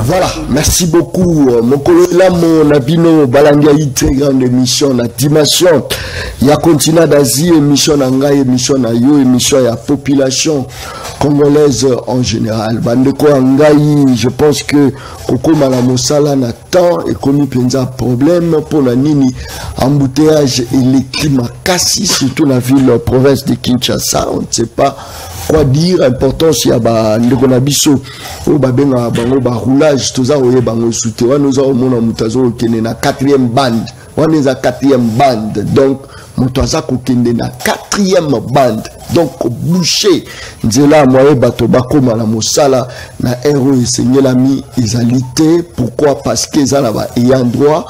Voilà, merci beaucoup. Mon collègue là, mon abino, Balandia, très grande émission, la dimension. Il y a continent d'Asie, émission d'Anga, émission d'Ayo, émission de la population congolaise en général. Bandeko Angaï, je pense que Koko Malamosala n'a tant et comme il y a un problème pour la Nini, embouteillage et les climats cassis, surtout la ville, la province de Kinshasa, on ne sait pas quoi dire. Importance il y a ndeko na biso o babenga bango ba roulage toza oye bango soute wa nous avons mona mutazo kene na 4e bande on est à 4e bande donc mutaza ko kende na 4e bande donc boucher nzela moye bato bakoma la mosala na héros esengelami ezalité. Pourquoi? Parce que ça là ba ayant droit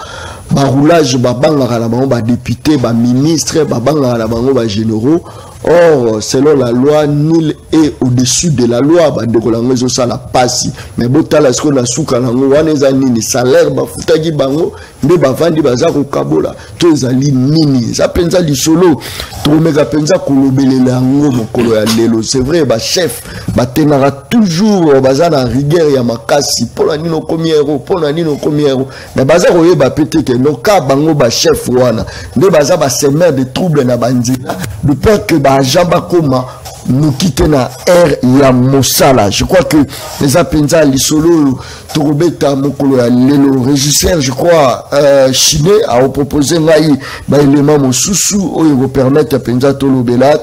ba roulage ba banga la bango ba député ba ministre ba banga la bango ba généraux. Or, selon la loi, nul est au-dessus de la loi. Bandekolango ça la passe. Mais botala ce qu'on a sous kalango, waneza nini salaire ba futagi bango, nde ba vandi bazako kabola. Tozali nini. Ça penza li solo. Tromeka penza kolobelela ngo mokolo ya lelo. C'est vrai ba chef, ba tenara toujours bazana rigueur ya makasi. Pona nino komiero, pona nino komiero. Mais bazako ye ba pété que no ka bango ba chef wana. Nde baza ba semer de troubles na banzela. De peur que Jamba Koma nous quitte na air ya mosala. Je crois que les apenza lisolo Torobeta mokolo ya lelo régisseur je crois chinois a proposé ngai ba élément mosusu oyo permettre apenza tolobela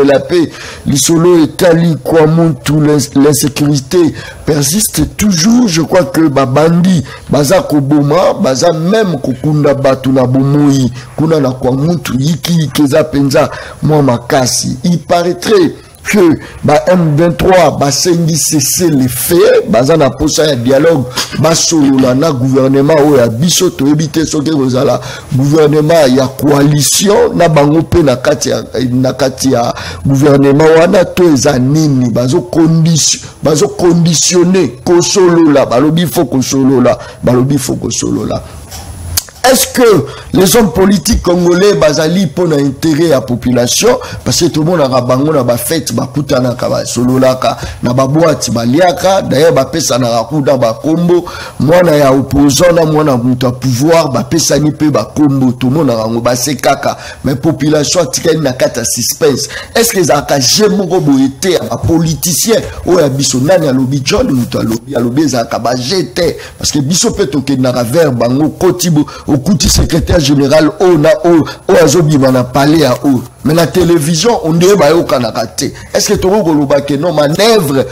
la paix lisolo etali kwa muntu l'insécurité persiste toujours. Je crois que babandi baza koboma baza même kokunda batu na bomoi kuna na kwa muntu yiki keza penza moi makasi. Il paraîtrait que M23 basengi cesser les faits bazana posa ya dialogue basolola na gouvernement o ya biso to ebite soke rozala gouvernement ya coalition na bango pe na kati ya gouvernement wana to eza nini bazo conditionner kosolola balobi fo kosolola. Est-ce que les hommes politiques congolais bazali pour l'intérêt à la population parce que tout le monde a bango na ba fête ba kutana ka ba sololaka na ba boîte baliaka d'ailleurs ba pesa na rakuda ba kombo mwana ya opposant na mwana muta pouvoir ba pesa ni pe ba kombo tout le monde a ba sekaka mais population tikali na kata suspense. Est-ce que za ka jemoko boité a politicien o ya biso nani alobi John muta alobi za ka ba jeté parce que biso pe to ke na vers bango kotibo Kouti secrétaire général Azobi mana parlé à eux. Mais la télévision on dirait ba yo kanakate. Est-ce que toko koloba ke non manœuvre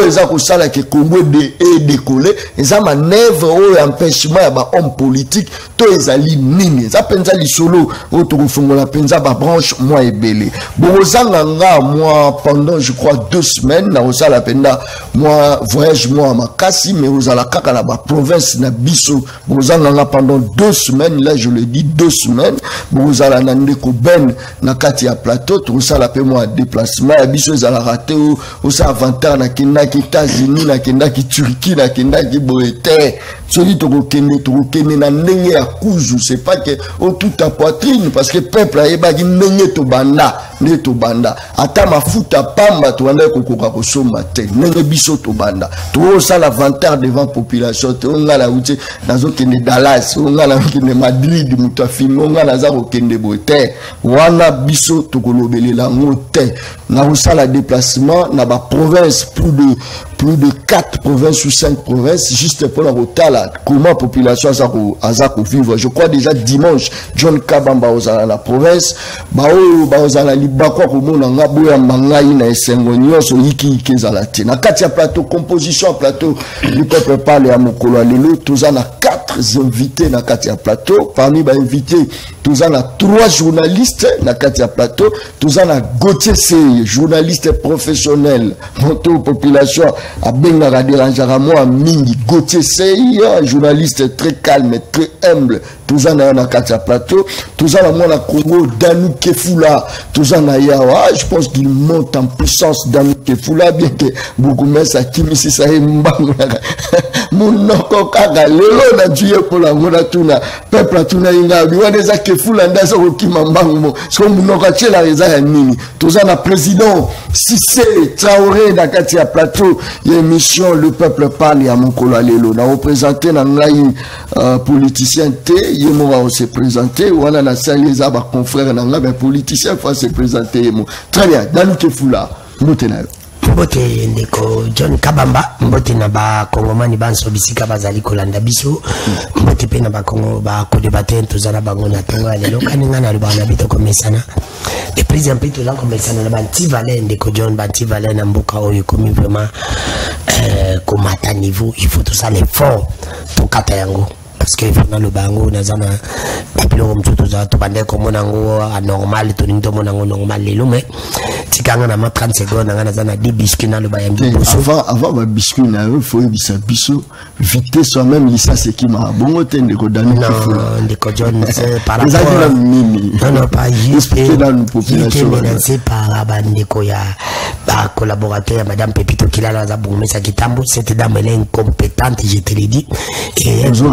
eza ko sala ke Congo de décoller, eza manœuvre empêchement ya ba homme politique to ezali nini. Eza penza li solo o toko fongola penza ba branche moi ebele. Bozanga nga moi pendant je crois 2 semaines na osala penda moi voyage moi makasi mais ozala kaka na ba province na biso. Bozanga nga pendant 2 semaines là je le dis 2 semaines. Bozala na ndeko ben na kati ya plateau tout ça la paix moi déplacement ya biso ezala raté ou ça avantage na kenda ki États-Unis na kenda ki Turquie na kenda ki boete celui to kende na ndenge ya kuzu. C'est pas que tout ta poitrine parce que peuple ayeba ki ndenge to banda ata mafuta pamba to anda kokoka kosomba te ndenge biso to banda to ça l'avantage devant population to ngala uti nazo kende Dallas ngala kende Madrid mutafimi ngala za ko kende boete wana biso to kolobelela ngote na osala déplacement na ba province plus de 4 provinces ou 5 provinces juste pour la rotala comment population a vivre. Je crois déjà dimanche John Kabamba ozala la province ba ozala libakwa komona ngabo ya mangai na esengo nyonso yiki kezala te na kati ya plateau composition plateau du peuple parle à mokolo lelo tozana 4 invités na kati ya plateau. Parmi ba invités tozana 3 journalistes na kati ya plateau. Tozana Gauthier Seye journaliste professionnel moto population a benga dérangeara moi mingi. Gauthier Seye journaliste très calme très humble toza na na kati ya plateau, toza na mwana Congo Danu Kefula, toza na yawa, je pense qu'il monte en puissance Danu Kefula, bien que beaucoup mais ça kimisi ça mbango munoko kaka lelo na Dieu pour la ngona tuna peuple tuna inga biwa za Kefula ndaza ko kimambango so munoko tshela reza ya nini toza na président Cissé Traoré na kati ya plateau émission le peuple parle ya mokolo lelo na représenter na ngai politicien te yemo va se présenter wala na sali za ba confrère na ngai politicien fa se présenter yemo très bien Danu Kefula mbotenayo mbote ndeko John Kabamba mbote na ba kongomani banso bisika bazali kolanda biso mbote pe na ba kongo ba ko debater tozala bango na tonga lelo kaninga na lubana bito komesana de président pe to la komesana na banti valé ndeko John banti valé na mboka oyo komi vraiment komata niveau il faut tout ça l'effort to kata yango parce que vraiment le bango na zana papilo comme tout ça to bande comme monango anormal to ninto monango normal lelo mais tikanga na ma 30 secondes na zana 10 biscuits na le bayambi avant ba biscuits na il faut bisa biso vite soi même licence qui m'a bongo tende ko Danu Kefula ndeko John c'est par rapport non pas juste dans la population c'est par bandeko ya ba collaborateur madame Pepito Kilala za Boumesa Kitambo cette dame elle est incompétente je te l'ai dit et non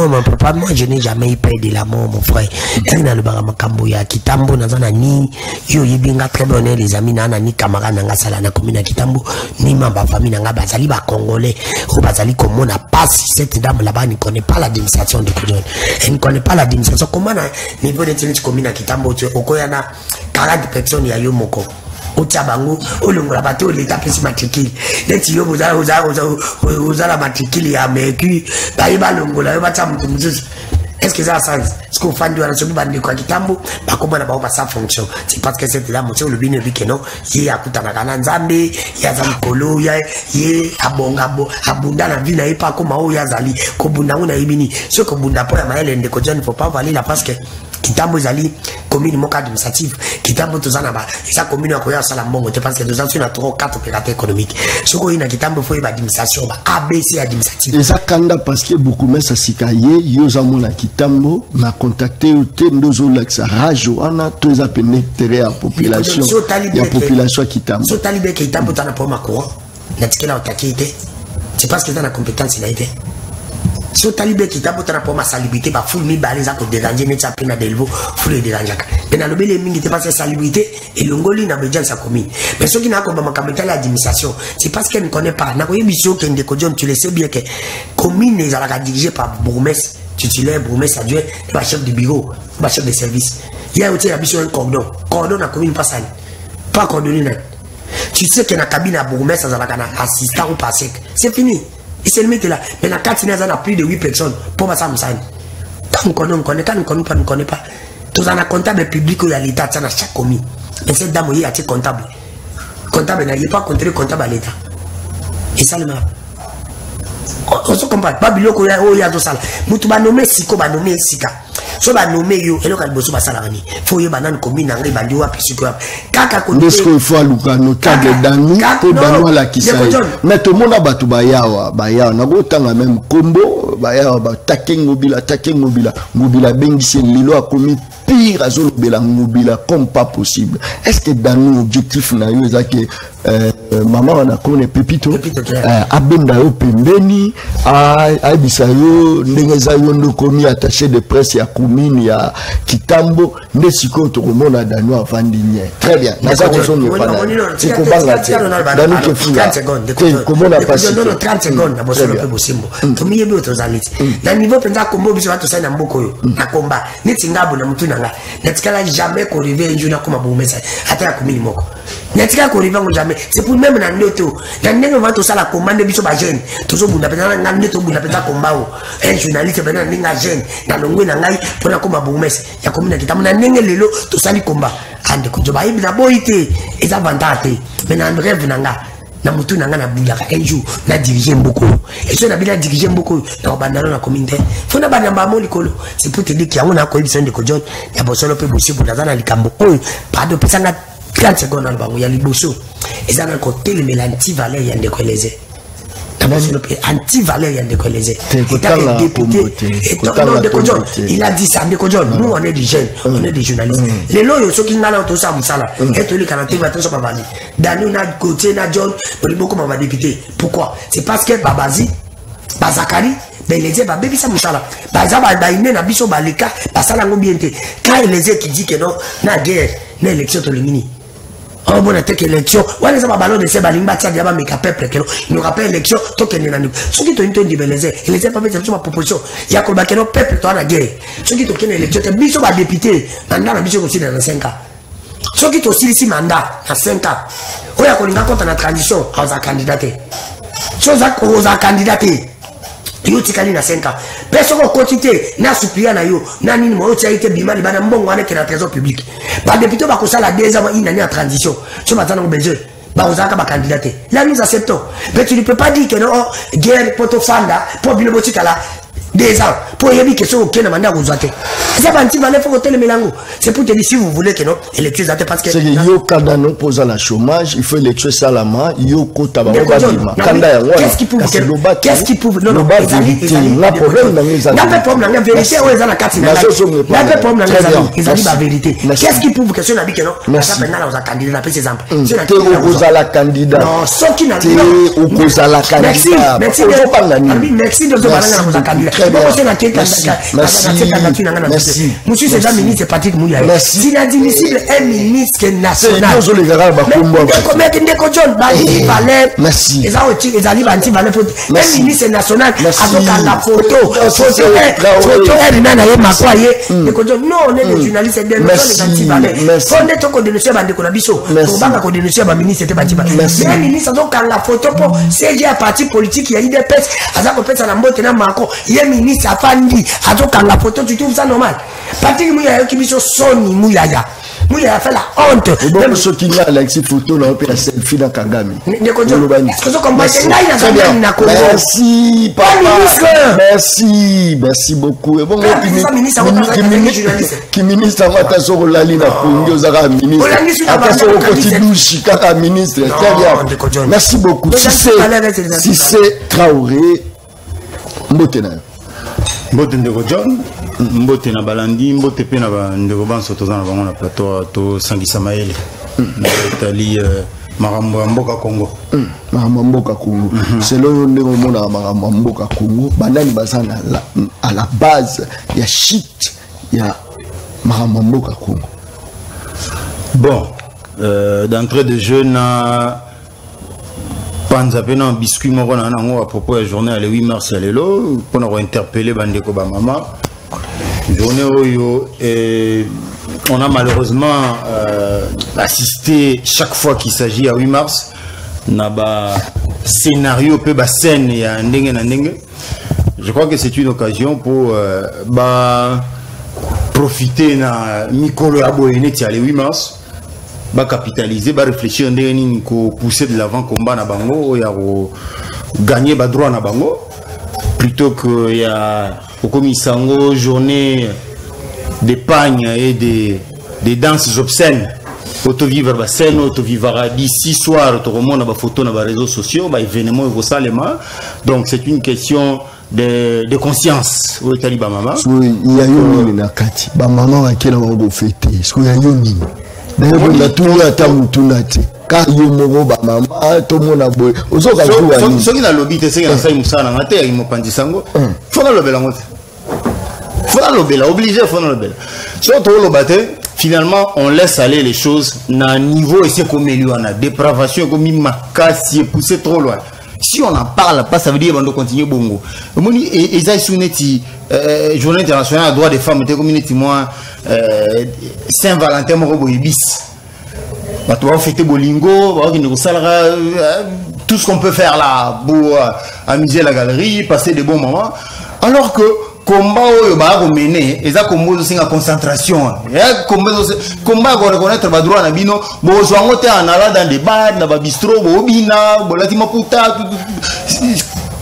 mon papa moi je n'ai jamais eu peur de l'amour mon frère elle na le baramakambo ya Kitambo na zana ni yo yibinga très bon les amis na ni camarade nga sala na commune Kitambo ni mamba famille nga bazali ba congolais ou bazali comme on a pas cette dame là-bas ne connaît pas l'administration de Kodjon elle ne connaît pas l'administration comment na niveau de tini commune Kitambo tu okoyana 40 personnes ya yo moko Ochabango, Olongola bateau, l'état pesi matricule. Neti yo la matricule ya meku, baïba longola, yo bacha mutumzuzu. Est-ce que ça a sens? Ce qu'on fait de la chose de quoi Kitambo, bah comment on va sa fonction? C'est parce que cette dame, le bino que non, y a kuta na kana nzambe, y a zamkolo, y a abongabo, abunda na vie na pas comme o ya zali, ko bunda una ibini. Ce que bunda po ya maele ndeko John, il faut pas valer la parce que Kitambo zali commune moka administrative Kitambo tozana ba esa commune akoya sala mbongo te parce que nous avons 4 opérateurs économiques soko ina Kitambo faut ba administration ba ABC administrative esa kanda parce que beaucoup mais ça sikaye yo zamona Kitambo na contacter te ndozo laxa rajo ana toza pénétrer la population ya population Kitambo so talibé Kitambo tana pour ma courant na tikela otakite c'est parce que dans la compétence il a été si talibé Kitambo tana pour ma salubrité ba full mi balé za ko déranger net pena delvo full déranger mais na lobele mingi te parce que salubrité et longoli na bejan sa commune mais ceux qui n'a ko ba makameta l'administration c'est parce qu'elle ne connaît pas na ko émission que ndeko John tu le sais bien que commune les ala dirigée par bourgmestre titulaire bourgmestre adjoint ba chef de bureau ba chef de service il y a aussi la mission un cordon na commune pas ça pas coordonné net tu sais que na cabine à bourgmestre ça la assistant ou pas sec c'est fini. Et c'est le mec là. Mais la 4 ans, a plus de 8 personnes. Pour ça, on connaît pas. Tous en a comptable public où il y a l'État, ça n'a chaque commune. Mais cette dame, il y a un comptable. Comptable, il n'y a pas contrôlé comptable à l'État. Et ça, le mal. On se comprend. Babylon, il y a tout ça. Moutou va nommer Siko, va nommer Sika. So va nommer yo, et le cas de Bosso va salarani. Faut y banane commune, en riba, du wapi, Siko. Kaka côté. Est-ce qu'il faut alouka, notable Danu, pour Danu à la Kisaï. Mais tout le monde a battu Bayawa, Bayawa, n'a pas autant la même combo, Bayawa, taking mobile, mobile, bengisi, lilo a commis pire à zone de la mobile comme pas possible. Est-ce que Danu, objectif, n'a eu, maman, on a connu Pepito, Abenda yo pembeni, Abisayo, Nengezayo, no commis attaché de presse, ya Koumine, ya Kitambo, Nesiko, tout le monde a Danu avant d'igner. Très bien. C'est comment la Danu Kefula. Comment on a passé? Non, 30 secondes, na bosso le bosimbo. Comme yebe otozaliti. Na niveau penza kombo biso bato sana mboko yo. Na komba. Neti ngabo na mutu nanga. Netikala jamais ko rive njuna kuma boumesa. Ata ya Koumine moko. Netikala ko rive jamais. C'est pour même na ndoto. Na ndenge va to sala commande biso ba jeune. Tozo bunda penza na ndoto bunda penza kombao. Un journaliste penza ninga jeune. Na longwe na ngai pona kuma boumesa. Ya Koumine Kitambo na ndenge lelo to sali komba. Ande ko joba ibi na boité. Eza vantate. Mais na rêve nanga. Na mutu nanga na bulaka un jour na diriger mboko et so na bila diriger mboko na bandana na communauté fona bana mbamo likolo c'est pour te dire qu'il y a on a ko ibisa ndeko John ya bosolo pe bosibu na zana likambo oyo pado pesanga 30 secondes na bango ya liboso ezana ko telemela anti valeur ya ndeko eleze anti-valeur, il y a des collègues. Député. Il a dit ça, nous on est des jeunes, on est des journalistes. Les loyaux, ceux qui n'ont pas tout ça, et tous les canadiens, attention, pas valide. Dans notre côté, John, on est beaucoup de députés. Pourquoi? C'est parce que Babazi, Bazakari, ben les gens baby ça moussala par exemple il na biso baleka basala ngombi ente quand les gens qui dit que non na guerre na élection to limini on bon attaque élection wala ça ballon de ces balimba tia diaba meka peuple que nous rappelle élection to que nani ceux qui to into di beleze les gens pas mettre sur proposition ya ko ba que non peuple to na guerre ceux qui to que élection te biso ba député na biso aussi dans 5 ans ceux qui to si mandat à 5 ans oya ko linga contre la transition aux candidater chose à candidater yo tikali na 5 ans personne ko quantité na supplier na yo na nini mo tia ite bimali bana mbongo ane ke na trésor public ba député ba ko sala 2 ans une année en transition so matana ko besoin ba ozaka ba candidater là nous acceptons mais tu ne peux pas dire que non guerre poto fanda pour bino botikala 2 ans pour y dire que ce aucun mandat vous êtes c'est pas anti valeur faut voter le mélango c'est pour te dire si vous voulez que non élections êtes parce que c'est yo kada no posa la chômage il faut élections salama yo kota ba ba kanda ya wana qu'est-ce qui prouve non non la problème n'a pas problème la vérité ou ezana kati na n'a pas problème ils ont dit la vérité qu'est-ce qui prouve que ce n'a dit que non ça fait na aux candidats par exemple c'est au la candidat non ce qui n'a dit au la candidat merci de aux candidats merci. Monsieur c'est un ministre Patrick Mouya. C'est inadmissible un ministre national. Merci. Un ministre national avec la photo. Non, on est des journalistes. On est au dénoncer Bandeko Nabiso. On va dénoncer un ministre. Mais un ministre donc la photo pour c'est un parti politique. Il y a des pètes. Il y a un ministre à Fandi. La photo, tu trouves ça normal? Patrick Mouya qui biso Sony Mouya a fait la honte. Même ceux qui ont la photo là, on peut la selfie dans Kagame. Merci, merci beaucoup. Et bon, qui ministre attention au Lali na Congo, Zara ministre. Attention au Kotidouchi, Kaka ministre. Très bien. Merci beaucoup. Si c'est Traoré, Mbotena. Mbote ndeko John, mbote na balandi, mbote pe na ndeko banso toza na bango na plateau to sangisa maele. Na Italie marambo mboka Congo. Marambo mboka Congo. C'est là où ndeko mona marambo mboka Congo, banani bazana à la base ya shit ya marambo mboka Congo. Bon, d'entrée de jeu na Panzapena biscuit moko na nango à propos de la journée le 8 mars à l'élo pour nous interpeller bandeko ba mama journée oyo et on a malheureusement assisté chaque fois qu'il s'agit à 8 mars na ba scénario peu ba scène ya ndenge na ndenge. Je crois que c'est une occasion pour profiter na mikolo ya boyene ti le 8 mars ba capitaliser, ba réfléchir ndeni ko pousser de l'avant combat na bango ya gagner ba droit na bango plutôt que ya okomisango journée d'épargne et des danses obscènes auto vivre ba scène auto vivre d'ici soir auto remonte ba photo na ba réseaux sociaux ba événement au salema donc c'est une question de conscience au taliba mama il y a eu na kati ba mama wa kila wango fêter est-ce qu'il y a eu d'ailleurs la tour à tamutunati car yo mo ba mama to mona boy ozoka jouer so qui na lobby te c'est na sai musana ngate ya mopandisango faut na lobela ngote faut na lobela obligé faut na lobela so to lobate finalement on laisse aller les choses na niveau et c'est comme il y a dépravation comme makasi poussé trop loin. Si on n'en parle pas, ça veut dire qu'on doit continuer bongo. Moni et Souneti journée internationale des droits des femmes, était communauté moi Saint-Valentin moko boyebis. Bah tu vas fêter bolingo, bah qui nous salera tout ce qu'on peut faire là pour amuser la galerie, passer des bons moments. Alors que combat oyo ba ko mener eza kombo zo singa concentration ya combat ko reconnaître ba droit na bino bo zo ngote anala dans des bars na ba bistrot bo bina bo lati maputa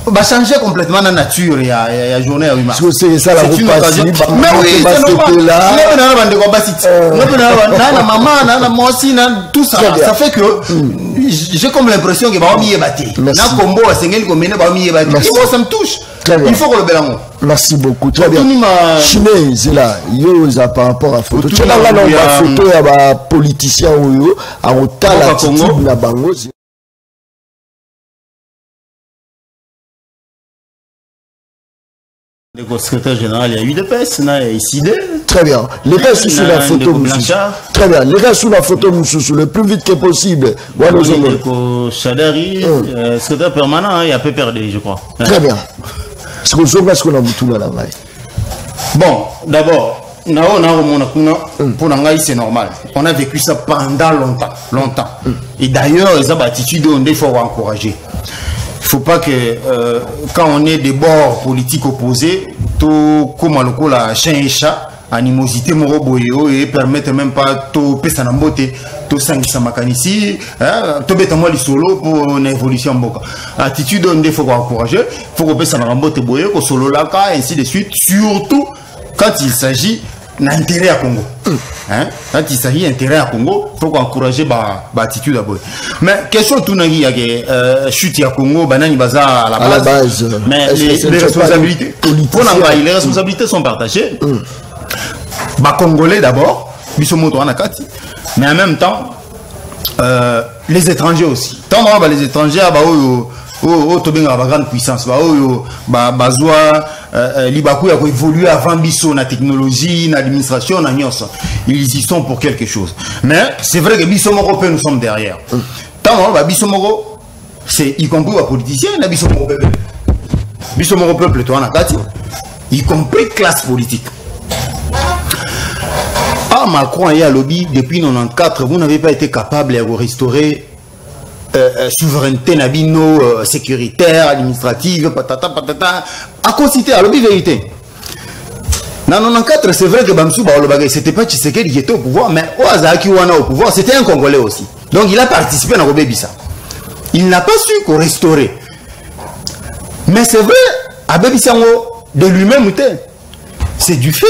va changer complètement la nature et la journée à 8 mars. C'est ça la occasion. Mais oui, c'est normal. Tout ça, ça fait que j'ai comme l'impression que ça me touche. Il faut que le bélango. Merci beaucoup. Très bien. Chine, c'est là. Yo, ça par rapport à photo. Tu as là la photo à ba politicien ou yo à autant l'attitude na bango. Le secrétaire général, il y a eu des PES, il y a ici des. Très bien. Les gars sous la photo. Très bien. Les gars sous la photo, le plus vite que possible. Chadari, secrétaire permanent, il a peu perdu, je crois. Très bien. Ce qu'on a tout là. Bon, d'abord, pour Nangaï, c'est normal. On a vécu ça pendant longtemps. Et d'ailleurs, les attitudes, il faut encourager. Il ne faut pas que quand on est des bords politiques opposés, tout comme la chien et chat, animosité moroboyo et permettre même pas tout pesa na mbote tout sangisa makanisi tout beta moi li solo pour une évolution boka attitude on faut encourager faut que pesa na mbote boyo ko solo la ka ainsi de suite surtout quand il s'agit d'intérêt à Congo quand il s'agit d'intérêt à Congo faut encourager ba attitude à boy mais question tout na gi ya chute à Congo banani baza à la base mais les responsabilités pour les responsabilités sont partagées. Congolais d'abord, mais en même temps, les étrangers aussi. Tant que les étrangers, la grande puissance, évoluer avant la technologie, l'administration, ils y sont pour quelque chose. Mais c'est vrai que Bissomoro, nous sommes derrière. Tant que Bissomoro, c'est y compris les politiciens, Bissomoro peuple, y compris classe politique. Macron et à lobby depuis 1994, vous n'avez pas été capable de restaurer souveraineté nabino sécuritaire, administrative, patata, à conciter à lobby vérité. En 1994, c'est vrai que Bamsou c'était pas Tshisekedi qui était au pouvoir, mais Oazaki Wana au pouvoir, c'était un Congolais aussi. Donc il a participé à Robébissa. Il n'a pas su qu'on restaurer. Mais c'est vrai, à Bébisango, de lui-même, c'est du fait.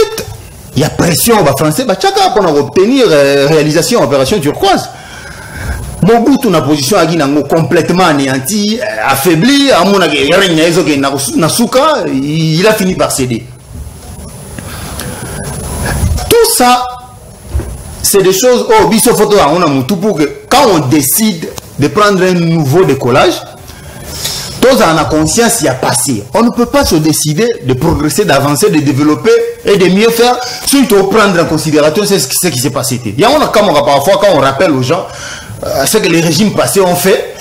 Il y a pression aux Français, pour obtenir réalisation opération turquoise. Mobutu na position complètement anéantie, affaibli, il a fini par céder. Tout ça, c'est des choses. Oh, biso photo pour que quand on décide de prendre un nouveau décollage, tous en a conscience, il y a passé. On ne peut pas se décider de progresser, d'avancer, de développer et de mieux faire, surtout prendre en considération ce qui s'est passé. Il y a parfois, quand on rappelle aux gens ce que les régimes passés ont fait,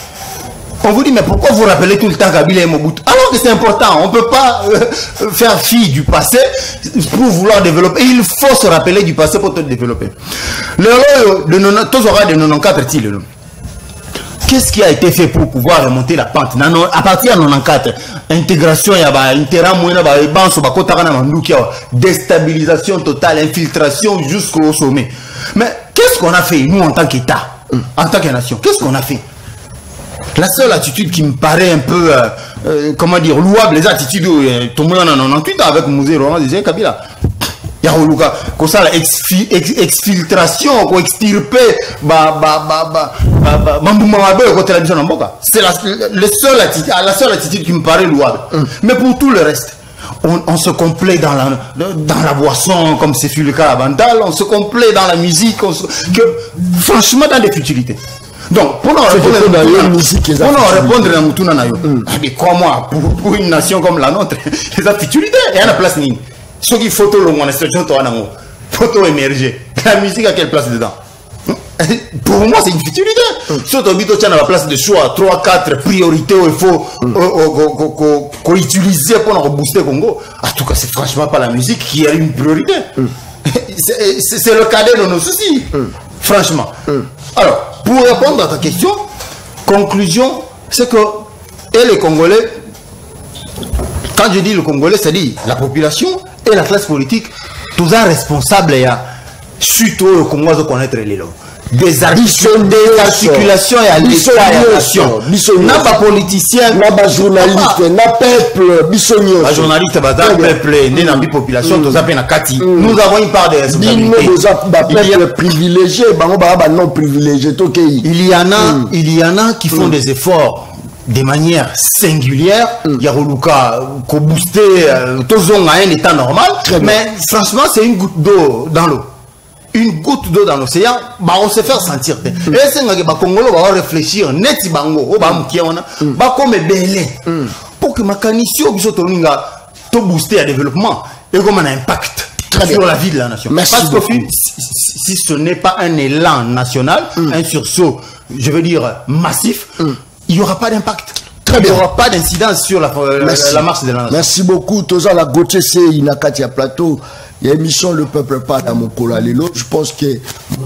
on vous dit, mais pourquoi vous rappelez tout le temps Kabila et Mobutu? Alors que c'est important, on ne peut pas faire fi du passé pour vouloir développer. Il faut se rappeler du passé pour te développer. Tous aura de 94 qu'est-ce qui a été fait pour pouvoir remonter la pente? À partir de 94, intégration, déstabilisation totale, infiltration jusqu'au sommet. Mais qu'est-ce qu'on a fait, nous, en tant qu'État, en tant que nation? Qu'est-ce qu'on a fait? La seule attitude qui me paraît un peu, comment dire, louable, les attitudes, tout le monde en a 98 avec Mouzé Roland, disait Kabila. Il y a exfiltration, extirper, c'est la seule attitude qui me paraît louable. Mais pour tout le reste, on se complaît dans la boisson, comme c'est fut le cas à Bandal, on se complaît dans la musique, franchement dans des futilités. Donc, pour nous répondre à Moutouna Nayo, crois-moi, pour une nation comme la nôtre, il y a des futilités, il y a la place ligne. Ce qui photo le moins, c'est photo émergée. La musique à quelle place dedans? Pour moi, c'est une futilité. Surtout, tu as la place de choix, 3-4 priorités où il faut utiliser pour booster le Congo. En tout cas, c'est franchement pas la musique qui a une priorité. C'est le cadet de nos soucis. Franchement. Alors, pour répondre à ta question, conclusion, c'est que les Congolais, quand je dis le Congolais, c'est-à-dire la population et la classe politique, tous sont responsables et surtout le Congo de connaître les lois. des articulations et à l'État et à la nation. N'a pas politicien, n'a pas journaliste, n'a peuple, bisogno. La journaliste, n'a pas peuple, n'a pas population, nous avons une part de responsabilité. Peuple privilégié, non privilégié. Il y en a qui font des efforts de manière singulière. Il y a ko booster tozon à un état normal, mais franchement c'est une goutte d'eau dans l'eau. Une goutte d'eau dans l'océan, on se fait sentir. Et c'est que les Congolais vont réfléchir, net bango, comme belé, pour que ma canisio to booster le développement et comme un impact sur la vie de la nation. Merci. Parce que si ce n'est pas un élan national, un sursaut, je veux dire massif, il n'y aura pas d'impact. Il n'y aura pas d'incidence sur la marche de la nation. Merci beaucoup. Toza la Gauthier, c'est Inakati à plateau. Il y a émission Le Peuple pas dans mon colalelo. Je pense que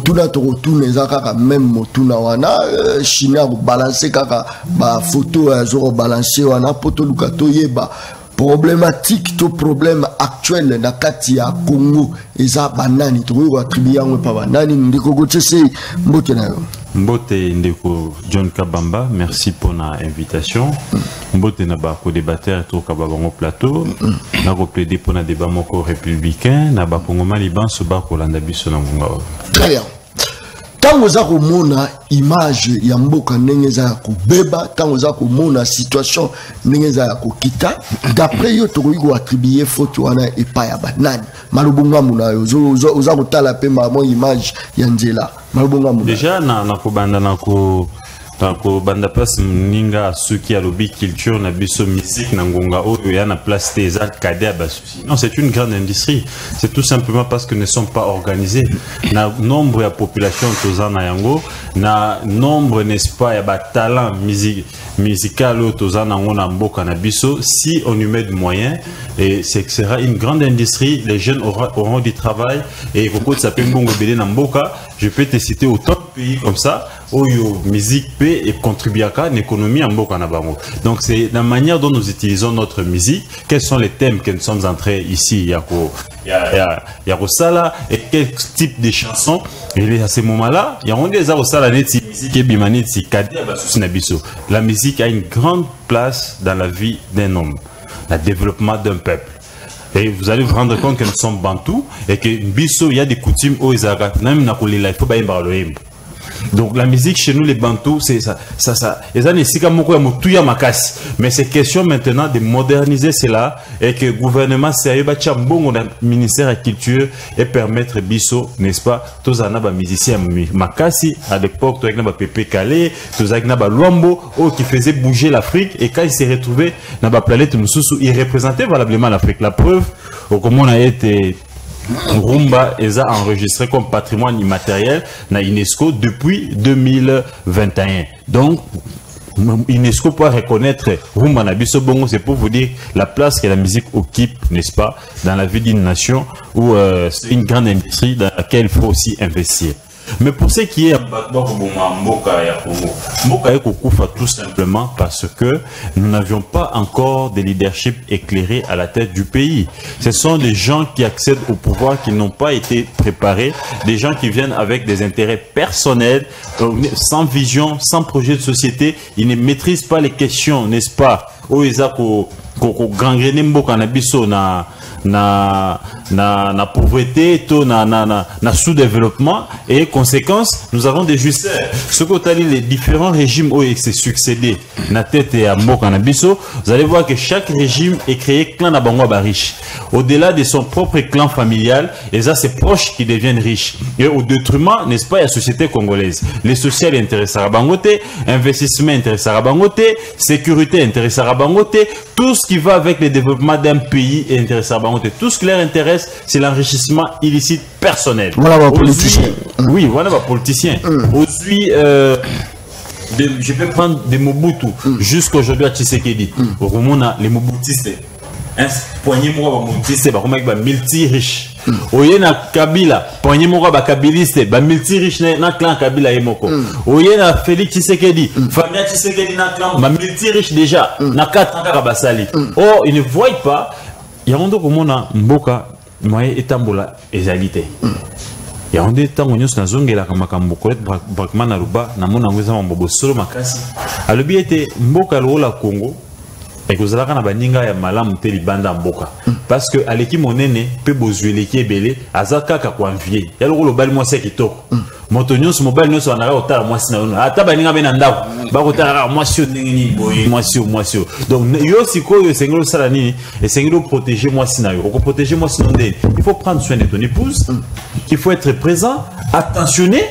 tout notre retour les a même motuna wana China balancer kaka ba photo zoro balancer wana poto lukato yeba problématique to problème actuel na kati ya Congo eza banani to ko attribuer yango pa banani ndiko Gauthier c'est mbote na yo. Mbote ndeko John Kabamba, merci pour l'invitation. Mbote na ba ko débatteur to kabango plateau, na ko plaider pour na débat moko républicain, na ba kongoma libanso ba ko landa biso na ngonga. Très bien. Tango za ko mona image ya mboka ndenge za ko beba, tango za ko mona situation ndenge za ko kita, d'après yo to ko attribuer photo wana epa ya banani. Malubunga muna yo za ko tala pe mamo image ya nzela. Déjà, na kubanda na ku banda place ninga suki ya lobby culture na biso musique na ngonga oyo ya na place des arts cadets basusi. Non, c'est une grande industrie. C'est tout simplement parce que ne sont pas organisés. Na nombre de population tozana yango, na nombre n'est-ce pas ya ba talent musical tozana ngona mboka na biso. Si on y met de moyens, et c'est sera une grande industrie, les jeunes auront du travail et beaucoup de s'appelle Bongo Bélé na mboka. Je peux te citer autant de pays comme ça où musique peut et contribuer à l'économie en mboka na bango. Donc c'est la manière dont nous utilisons notre musique. Quels sont les thèmes que nous sommes entrés ici Yako Sala et quel type de chansons. Et à ce moment-là, il y a des Sala neti musique et bimaneti kadi abasusi na biso. La musique a une grande place dans la vie d'un homme, le développement d'un peuple. Et vous allez vous rendre compte que nous sommes bantous et que biso il y a des coutumes au Isaga même na kolela il faut ba imba lo imba. Donc la musique chez nous les bantous c'est ça. Mais c'est question maintenant de moderniser cela et que le gouvernement sérieux le ministère de la culture et permettre biso n'est-ce pas tous les musiciens makasi à l'époque tous les Pépé Calais tous les Luambo qui faisaient bouger l'Afrique et quand ils s'est retrouvé dans la planète ils représentaient valablement l'Afrique. La preuve comment on a été Rumba est enregistré comme patrimoine immatériel na UNESCO depuis 2021. Donc UNESCO peut reconnaître Rumba na biso bongo, c'est pour vous dire la place que la musique occupe, n'est-ce pas, dans la vie d'une nation où c'est une grande industrie dans laquelle il faut aussi investir. Mais pour ce qui est Mboka tout simplement parce que nous n'avions pas encore de leadership éclairé à la tête du pays. Ce sont des gens qui accèdent au pouvoir qui n'ont pas été préparés, des gens qui viennent avec des intérêts personnels, sans vision, sans projet de société. Ils ne maîtrisent pas les questions, n'est-ce pas? Na pauvreté, na sous-développement et conséquence, nous avons des justeurs. Ce que les différents régimes où ils se succédé na tête et à Mboka na biso, vous allez voir que chaque régime est créé clan na bango ba riche. Au-delà de son propre clan familial, et ça c'est proches qui deviennent riches. Et au détriment, n'est-ce pas, la société congolaise. Les sociales intéressent à bangoté, investissement intéressent à bangoté, sécurité intéressent à bangoté, tout ce qui va avec le développement d'un pays est intéressant à bangoté. Tout ce qui leur intéresse, c'est l'enrichissement illicite personnel. Voilà ma politicien. Oui, voilà ma politicien. Aujourd'hui, je peux prendre des Mobutu jusqu'aujourd'hui à Tshisekedi. Au Rumona, les Mobutistes, un poignet moi Mobutistes, bah comment ils multi riches. Oyena Kabila, poignet moi bah kabiliste, bah multi riche na clan Kabila et Moko. Oyena Félix Tshisekedi, famille Tshisekedi na clan, bah multi riche déjà, na 4 ans kabasali. Oh, ils ne voient pas. Il y a un endroit où on a Mboka, moyen étambola égalité. ya onde tango nyos na zongela kama kambokolet brakman na ruba na mona ngweza mambo solo makasi alobi ete mboka lola Congo et que zalaka na baninga ya malamu te libanda mboka parce que aleki monene pe bozueleki ebele azaka ka convier ya lokolo bali mwasi kitoko moto nyonso mobali nyonso anaka otala mwasi na yono ata baninga be na ndako bakotala mwasi ndenge nini boye mwasi donc yo sikoyo esengelo sala nini esengelo protéger mwasi na yo ko protéger mwasi ndenge il faut prendre soin de ton épouse il faut être présent attentionné.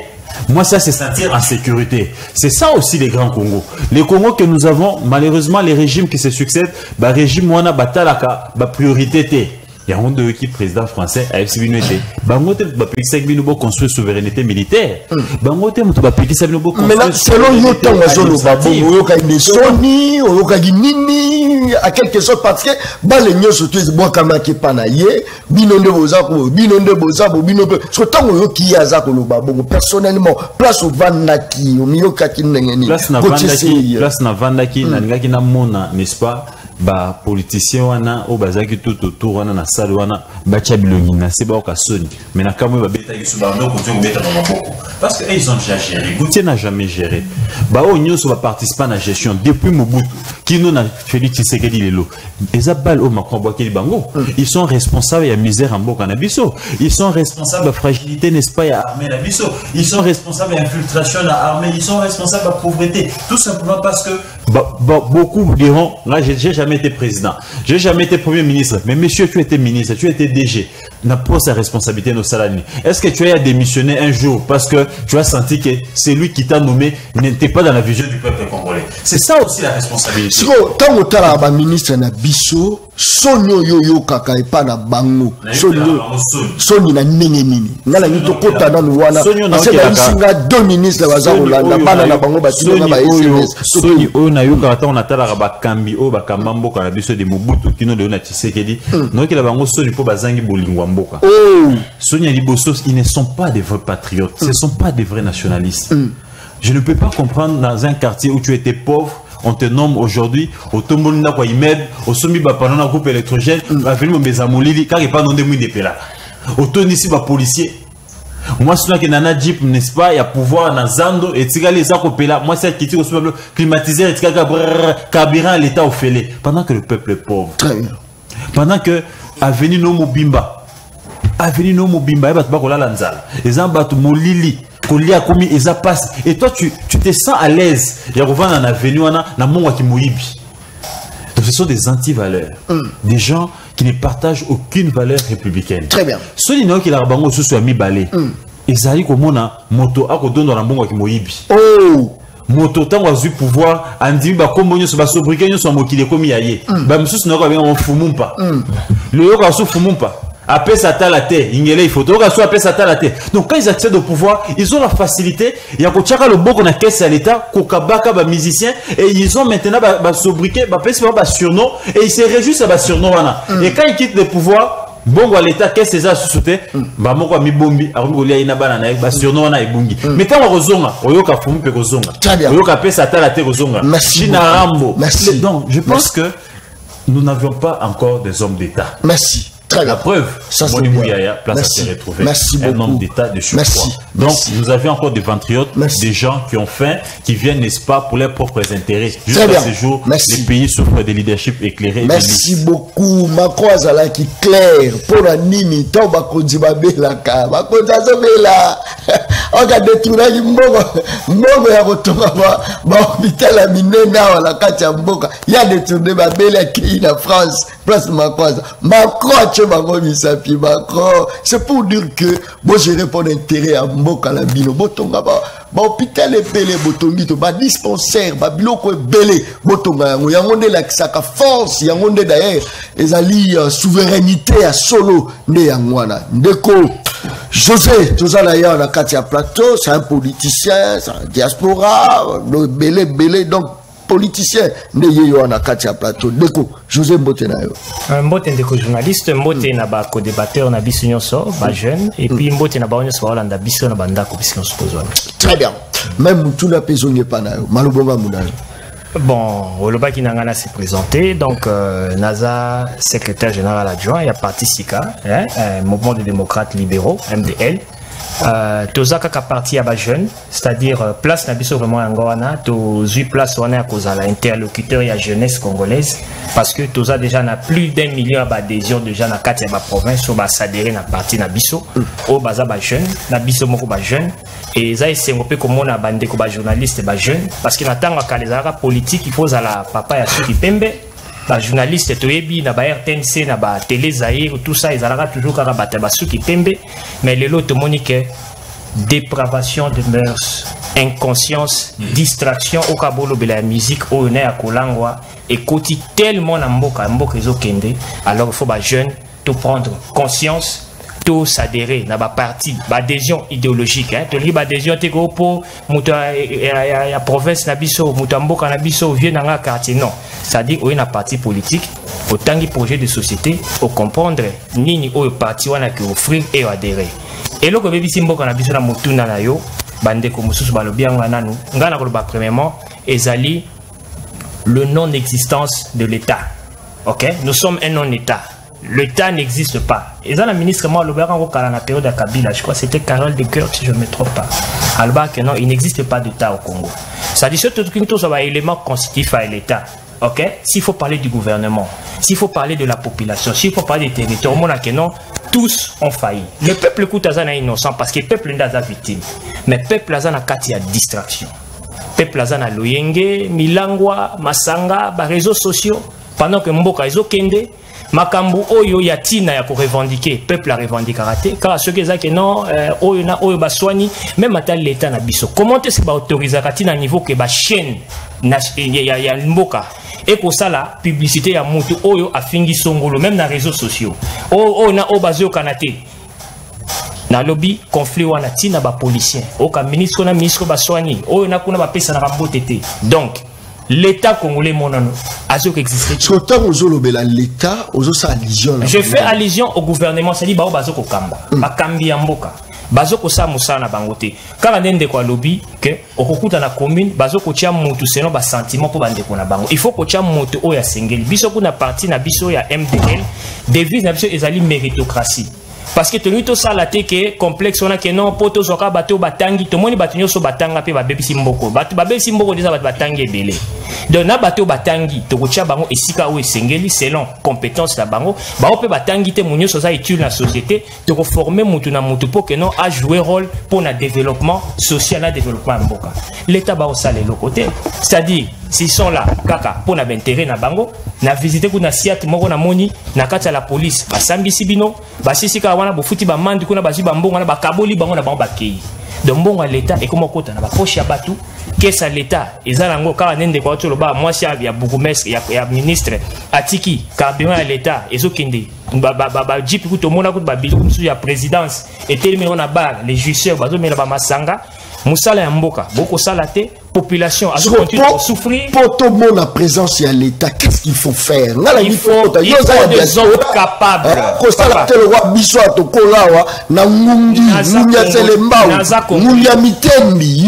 Moi, ça, c'est sentir en sécurité. C'est ça aussi les grands Congo. Les Congo que nous avons, malheureusement, les régimes qui se succèdent, bah, régime, moi, batalaka, bah, priorité, il y a un de qui président français a FCBNT. Bangote ba pekisa bino bo construire souveraineté militaire. Bangote mutu ba pekisa bino bo construire. Mais selon yo tango zolo ba bongo yo ka indesoni, yo ka ginini à quelque chose parce que ba le nyoso tu bo kama ke panaye, bino nde boza ko, bino nde boza bo bino pe. So tango yo ki yaza ko lo ba bongo personnellement place au vandaki, o miyo ka kinengeni. Place na vandaki na ngaki na mona, n'est-ce pas? Ba politicien wana o bazaki tout autour wana na salle wana ba chabilongi na seba ka soni mais na kamwe ba beta ki suba ndo ko beta na maboko parce que ils ont déjà géré Goutier n'a jamais géré ba o nyoso ba participer na gestion depuis Mobutu kino na Félix Tshisekedi lelo ezabal o Macron Boakeli bango ils sont responsables ya misère en mboka na biso ils sont responsables de fragilité n'est-ce pas ya armée na biso ils sont responsables d'infiltration na armée ils sont responsables de pauvreté tout simplement parce que beaucoup diront là j'ai jamais été président, j'ai jamais été premier ministre, mais monsieur, tu étais ministre, tu étais DG, n'a pas sa responsabilité nos salariés. Est-ce que tu as démissionné un jour parce que tu as senti que c'est lui qui t'a nommé n'était pas dans la vision du peuple congolais? C'est ça aussi la responsabilité. Tant que tu as ministre na biso, sonyo yo kaka epa na bango, sonyo na nini, ngala nito kota na nuwana, c'est la singa deux ministres baza Rolanda, bana na bango batino ba SMS. Sonyo o na yo kata on atala ba kambi o ba kamambo kana biso de Mobutu kino de na Tshisekedi, donc la bango sonyo po bazangi bolingwa mboka. Sonyo liboso, ils ne sont pas des vrais patriotes, ce ne sont pas des vrais nationalistes. Je ne peux pas comprendre dans un quartier où tu étais pauvre. On te nomme aujourd'hui au Tombolina kwa imed, au Somi Bapanon na groupe électrogène, va venir me Molili, car il n'y a pas non de mouille de pela. Au Tonisi ba policier. Moi, c'est là que Nana Jeep, n'est-ce pas, il y a pouvoir dans Zando, et Tigali Zakopela, moi, c'est qui tire au sous climatiseur, et Tigali carburant à l'état au fêlé. Pendant que le peuple est pauvre. Très bien. Pendant que Avenue no Mobimba, il y a pas lanzala. Les ambatu Molili. Et toi, tu te sens à l'aise. Il y a un avenue, donc ce sont des anti-valeurs. Des gens qui ne partagent aucune valeur républicaine. Très bien. Ceux qui ont bango sous mi balé. Ils arrivent comme on a moto à côté dans la bango qui moyibi. Oh. Moto tant wazu pouvoir andi ba kombonyo so ba sobriquer nyo so mokile komi yaye. Ba msusu na ko ba on fumumpa. Le yo ka so fumumpa. Après ça la terre, il faut donc après ça la terre. Donc quand ils accèdent au pouvoir, ils ont la facilité. Il y a que le bon qu'on a caisse à l'État, kokabaka ba musicien et ils ont maintenant ba sobriquet, ba pèse ba surnom et ils se réjouissent à ba surnom wana. Et quand ils quittent le pouvoir, bon à l'État qu'est-ce que ça sous-souté, ba moko mi bombi, arungo lia ina bana na ba surnom wana ebungi. Mais quand on rezonga, oyoka fumu pe rezonga. Oyoka pèse à la terre rezonga. China Rambo. Donc je pense que nous n'avions pas encore des hommes d'État. Merci. La preuve, Moni Mouyaya, place à se retrouver. Un homme d'État de surpoids. Donc, nous avions encore des patriotes, des gens qui ont faim, qui viennent, n'est-ce pas, pour leurs propres intérêts. Jusqu'à ce jour, les pays souffrent de leadership éclairé. Merci beaucoup. Macron a qui clair pour la nini. Tomba Konzibabe la ka. Makonzazobela. On a détourné Mbongo ya Rotonga. Hôpital à Minena, la Katia Mboka. Il y a détourné Babela qui est en France. Place Macron. Macron, c'est pour dire que moi je réponds d'intérêt à Mboka la bino botonga ba hôpital belé botongi to ba dispensaire ba biloko belé botonga yango nde la kisaka force yango nde d'ailleurs ezali souveraineté à solo nde yangwana ndeko José tozala ya na kati ya plateau, c'est un politicien, c'est un diaspora belé donc politicien ne yeyo na kati ya plateau deko José Mbote na yo Mbote ndeko journaliste Mbote na ba co-débatteur na biso nyonso ba jeune et puis Mbote na ba nyonso ba landa biso na banda ko biso nyonso pozwana très bien même tout la pesonye pa na yo malobonga munayo. Bon, Olobaki Nangana s'est présenté, donc Naza, secrétaire général adjoint, il y a parti SICA, Mouvement des démocrates libéraux, MDL. toza kaka parti à jeune, c'est-à-dire place na biso vraiment ngwana to 8 place on est à cause de l'interlocuteur et la jeunesse congolaise parce que toza déjà na plus d'1 million d'adhésions déjà na kati ya province au s'adhérer na parti na biso au baza jeune na biso moko jeune et ça c'est un peu comme on a bandé ko journaliste jeune parce que na tanga ka les arabes politiques il faut la papa ya soki pembe ba journaliste toyebi na ba RTNC na ba télé Zaïre tout ça ils alaka toujours kaka ba tabasuki pembe mais les lots monique dépravation de mœurs inconscience distraction au kabolo de la musique au ne à kolangwa et koti tellement na mboka ezokende alors il faut ba jeune tout prendre conscience tout s'adhérer na ba parti ba adhésion idéologique hein to li ba adhésion te ko po muta ya province na biso muta mboka na biso vieux na quartier non c'est-à-dire au na parti politique autant que projet de société au comprendre nini au parti wana ki offrir et adhérer et loko bebi simboka na biso na mutuna na yo bande ko mususu balobi anga nanu ngana ko ba premièrement ezali le non-existence de l'État. OK, nous sommes un non-État. L'État n'existe pas. Et dans la ministre, moi, le dans la période de Kabila, je crois que c'était Carole de Cœur, si je ne me trompe pas. Alba, que non, il n'existe pas d'État au Congo. Ça dit surtout qu'une chose, un élément constitutif à l'État. OK, s'il faut parler du gouvernement, s'il faut parler de la population, s'il faut parler des territoires, mon non, tous ont failli. Le peuple Koutazana est innocent parce que le peuple n'est pas victime. Mais le peuple a une distraction. Peuple azana loyenge, milangwa, masanga, ba réseaux sociaux, pendant que mboka ezo kende, makambu oyo yatina ya ko revendiquer, peuple a revendiqué karaté, car ceux qui que non, oyo na oyo baswani, même à l'état na biso. Comment est-ce que ba autoriser katina niveau que ba chaîne ya mboka et pour ça la publicité ya mutu oyo afingi songolo même na réseaux sociaux. O na o bazo kanate. Na lobby conflit wana tina ba policier oka ministre na ministre ba soigner oyo na kuna ba pesa na rabotete donc l'état congolais monano azo exister sotan ozolobela l'état ozo sa allusion je fais allusion au gouvernement c'est dit ba bazo ko kamba ba kambi ya mboka bazo ko sa musala na bangote kala ndende kwa lobby que okokuta na commune bazo ko tia mutu selon ba sentiment pour bande ko na bango il faut ko tia mutu oya sengeli biso kuna parti na biso ya MDL devise na biso ezali méritocratie. Parce que tenu tout ça la que complexe on a que non poto soka bateau batangi to moni batunyo so batanga pe ba bebisi mboko batu ba bebisi mboko déjà batangi ebele donc na bateau batangi to ko tia bango esika o esengeli selon compétence la bango ba o pe batangi te munyo so ça utile la société to ko former mutu na mutu pour que non a jouer rôle pour na développement social na développement mboka l'état ba o sale le côté c'est-à-dire s'ils sont là kaka pour na intérêt na bango na visiter kuna siat moko na moni na kati la police ba sambisi bino ba sisika wana bo futi ba mandi kuna ba ziba mbongo na ba kaboli bango na bango ba kei de mbongo à l'état et comment kota na ba poche ya batu qu'est-ce à l'état ezala ngo kala nende kwa tolo ba moi sia ya bourgmestre ya ministre atiki carburant à l'état ezokende ba jipi ku to mona ku ba bilu ku ya présidence et tellement on a bar les juges bazo mena ba masanga musala ya mboka boko sala te population a continué à souffrir pour tout le monde la présence à l'état qu'est-ce qu'il faut faire il faut des hommes capables kosala te le roi biso to kolawa na ngungi ngunya selembao ngunya mitembi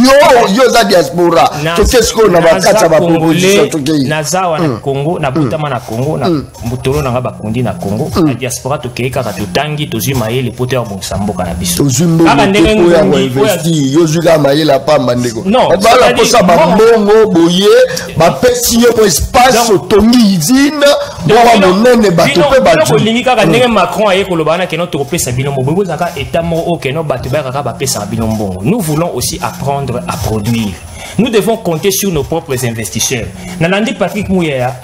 yo za diaspora to qu'est-ce qu'on a bakata ba proposition to kei nazawa na Congo na butama na Congo na mbutolo na ba kundi na Congo na diaspora to kei kaka to tangi to zuma yele pote wa samboka na biso to zumbo ko ya investi yo zuga mayela pamba ndeko non bambongo boye bapesi yo espace otongi izine boa monene bato pe bato olingi kaka ndenge Macron aye koloba na keno tokopesa bino mbongo zaka état moko o keno bato ba kaka bapesa bino mbongo nous voulons aussi apprendre à produire. Nous devons compter sur nos propres investisseurs. Nalandi Patrick Mouya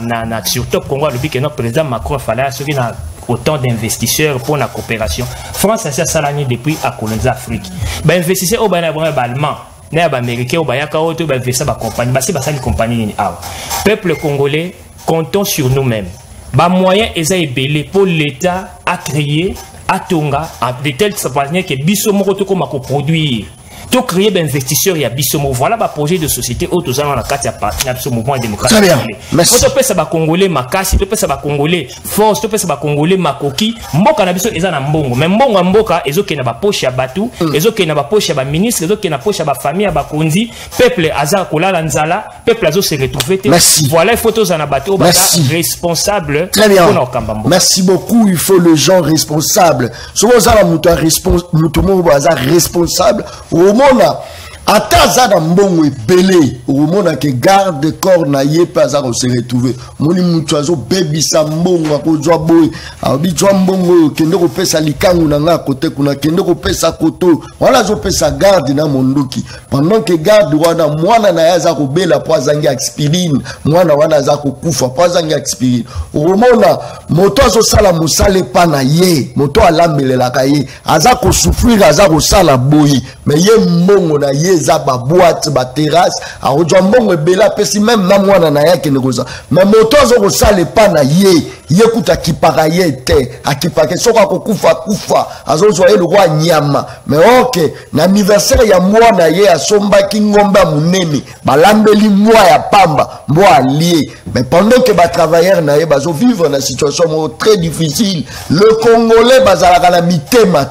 na sur Top Congo le que notre président Macron fallait ce qu'il a autant d'investisseurs pour la coopération. France a salani depuis à coloniser l'Afrique. Ben investisseurs au bana allemand. Né ba américain au bayaka auto ba investir ba compagnie ba c'est ba une compagnie ni awa peuple congolais comptons sur nous-mêmes ba moyen eza ebelé pour l'état à créer à tonga de telle manière que biso moko to koma ko produire to créer des investisseurs ya bisomo voilà ba projet de société auto dans la carte ya mouvement démocratique. Très bien. Merci. To pesa ba congolais makasi, to pesa ba congolais force, to pesa ba congolais makoki, mboka na biso eza na mbongo, mais mbongo mboka ezoke na ba poche ya batu, ezoke na ba poche ya ba ministre, ezoke na poche ya ba famille ya ba konzi, peuple aza kolala nzala, peuple azo se retrouver. Voilà les photos en abattu responsable. Très bien. Merci beaucoup, il faut le gens responsable. Souvent ça la responsable au monde. Ata zada mbongo ebele omona ke garde corps na ye pas za se retrouver moni mutu azo baby sa mbongo akozwa boy abitwa mbongo kende ko pesa likangu na nga kote kuna kende ko pesa koto wala zo pesa garde na mondoki pendant que garde wana mwana na yaza ko bela poazangi aspirine mwana wana za ko kufa poazangi aspirine omona moto azo sala musale pa na ye moto alambelela ka ye aza ko souffrir aza ko sala boy mais ye mbongo na ye za ba boîte ba terrasse a ojambongo ebela pesi même na mwana na yake nekoza mais moto zo ko sale pa na ye kuta kipaka ye te akipake soka ko kufa azo zo le roi nyama mais OK na anniversaire ya mwana ye asomba ki ngomba munene balambeli mwa ya pamba mwa lié mais pendant que ba travailleurs na ye bazo vivre na situation très difficile le congolais bazala na mitema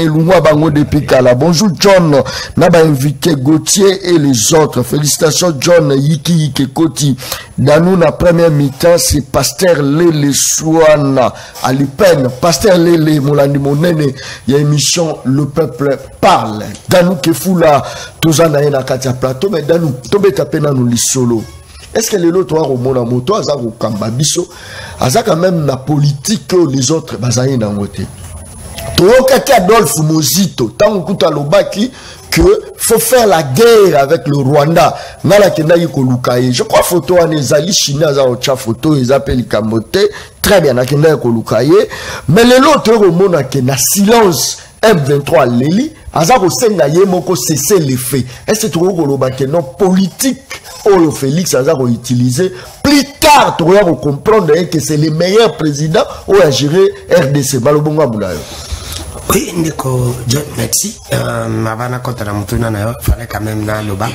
elungwa bango depuis kala. Bonjour John na ba invité Gauthier et les autres. Félicitations John Yiki Koti. Dans nous la première mi-temps c'est Pasteur Lele Souana à l'Ipen. Pasteur Lele Molandi Monene, il y a émission Le Peuple Parle. Dans nous que fou là tozana na katia plateau mais dans nous tombe taper na nous lisolo. Est-ce que les autres au mona moto azako kamba biso azaka même na politique que les autres bazaye na ngote. Toyokaki Adolphe Mozito tant kuta lobaki que faut faire la guerre avec le Rwanda ngala kenda yiko lukaye je crois photo en ezali china za ocha photo ezapeli kamote très bien nakenda yiko lukaye mais les autres au mona ke na silence M23 leli azako senga ye moko cesser les faits est-ce que tu koloba ke non politique Olo Félix azako utiliser plus tard tu vas comprendre que c'est le meilleur président ou a géré RDC balobonga bulayo. Oui, Ndeko, merci. Avant contre la moutona, il fallait quand même na loba.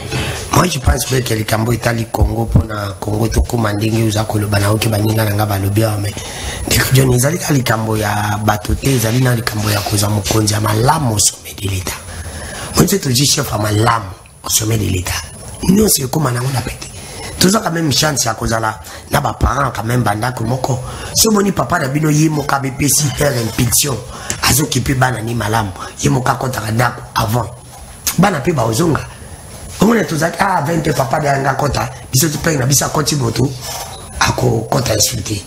Moi, je pense que les Cambo Italie Congo pour na Congo to commanding aux akolo banao qui baninga nga balobia mais Ndeko John izali kali Cambo ya batote izali na Cambo ya koza mokonzi ya malamu au sommet de l'État. Moi, c'est toujours chef à malamu au sommet de l'État. Nous c'est comme on a pété. Tout ça quand même chance à cause là na ba parents quand même banda ko moko so moni papa da bino yimo ka BPC faire impulsion azo kipi bana ni malamu yimo ka konta ndako avant bana pe ba ozonga omone tout ça 20 papa da nga konta biso tu pe na bisa konti moto ako konta insulté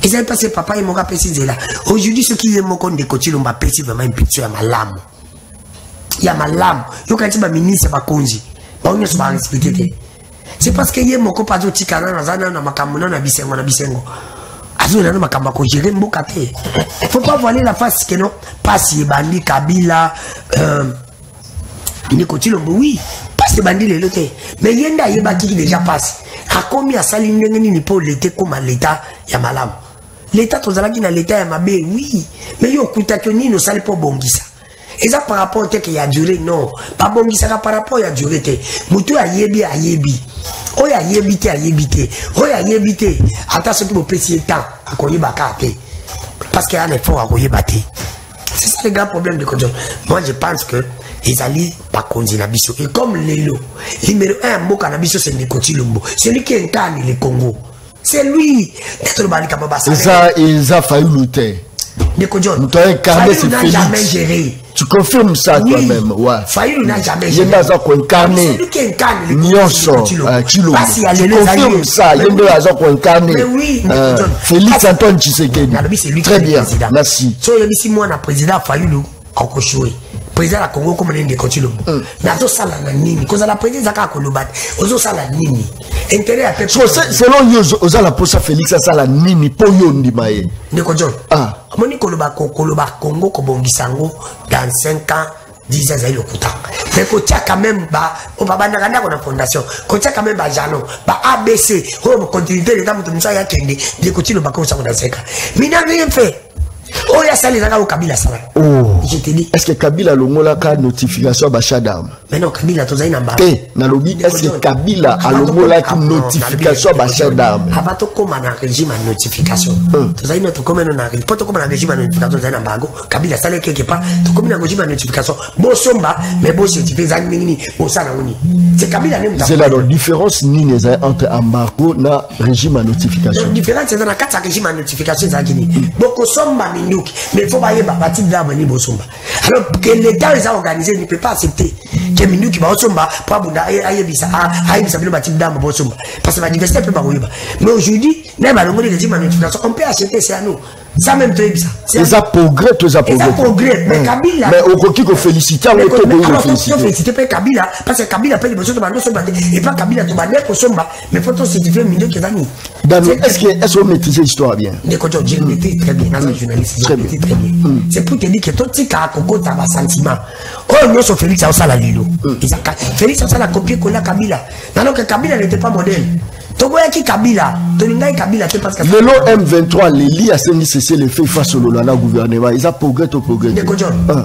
et ça passé papa yimo ka pesi zela aujourd'hui ce qui yimo kon de kotilo mba pesi vraiment impulsion ya malamu yo ka tiba ministre ba konzi ba onyo so ba respecter. C'est parce que yé moko pazo tikana na zana na makambo na bisengo azo na makamba ko gérer mboka te. Faut pas voiler la face que non passe bandi Kabila ni Kotilombo oui passe bandi le loté mais yenda yeba qui déjà passe a combien sali ndenge ni pour l'été comme l'état ya malamu l'état tozala ki na l'état ya mabe oui mais yo kuta que ni no sali po bongisa. Et ça par rapport au que y a duré non pas bon qui sera par rapport à duré te mutu ayebi o ya yebite o ya yebite ata ce qui vous pétier temps à koyeba kate parce qu'il y a un effort à koyeba te c'est ça le grand problème de Kodjo. Moi je pense que ils allaient pas conduire la biso et comme Lelo numéro 1 moka na biso c'est Kotilombo celui qui incarne le Congo c'est lui ça ils a failli lutter. Fayulu n'a jamais géré. Tu confirmes ça oui. toi-même, ouais. Fayulu n'a jamais géré. C'est lui qui incarne Nyonso, tu confirmes ça, mais oui, Félix Antoine Tshisekedi. Très bien, merci. So yebisi moi na président Fayulu akoshwe. Président la Congo comme l'un Kotilombo. Nazo sala na nini? Koza la président ka kolobat. Ozo sala nini? Intérêt à peuple. Selon yo ozala posa Félix sala nini po yo ndimaye. Ndeko John. Moni koloba Congo ko bongisango dans 5 ans 10 ans le kuta. Mais ko tia quand même ba o baba ndakanda ko na fondation. Ko tia quand même ba jano ba ABC. O continuité les dames de Moussa ya kende. De Kotilombo ko ça dans 5 ans. Mais n'a rien fait. Oh, il y a ça, les gens au Kabila, ça. Oh. Je te dis. Est-ce que Kabila, le mot là, notification à Bachadam? Mais non, Kabila, tu as une ambassade. Eh, est-ce que Kabila, a le mot là, notification à Bachadam? Avant de comme un régime à notification. Tu as une autre comme un régime. Pas comme un régime à notification, tu as un embargo. Kabila, ça n'est quelque part. Tu comme un régime à notification. Bon, somba, mais bon, c'est tu fais un mini. Bon, ça, c'est Kabila, c'est la différence entre embargo et régime à notification. La différence, c'est dans la 4 régime à notification. Beaucoup somba, mais il faut pas y avoir partie de l'arbre ni bosomba. Alors que l'État les a organisés ne peut pas accepter que Minou qui va au somba pour abonder aïebisa le bâtiment d'arbre bosomba parce que la diversité peut pas rouiller. Mais aujourd'hui, même à l'ombre des régimes à notification, on peut acheter c'est à nous. Ça même très bizarre. C'est un progrès, tout ça progrès. Mais Kabila. Mais au côté qu'on félicite, on peut féliciter Kabila parce que Kabila paye les besoins de Bando Somba et pas Kabila de Bando pour Somba, mais faut certifier Minou qui est Dani. Est-ce qu'on maîtrise l'histoire bien? D'accord, je maîtrise très bien. Dans un journaliste, je maîtrise très bien. C'est pour te dire que tout ce qui a un sentiment. Oh, nous sommes Félix à Osala Lilo. Félix à Osala copier-coller Kabila. Alors que Kabila n'était pas modèle. Togoyaki Kabila, Toningai Kabila, c'est parce que. Le lot M23, les lits à cesser les faits face au Lolana gouvernement. Ils ont progrès au progrès.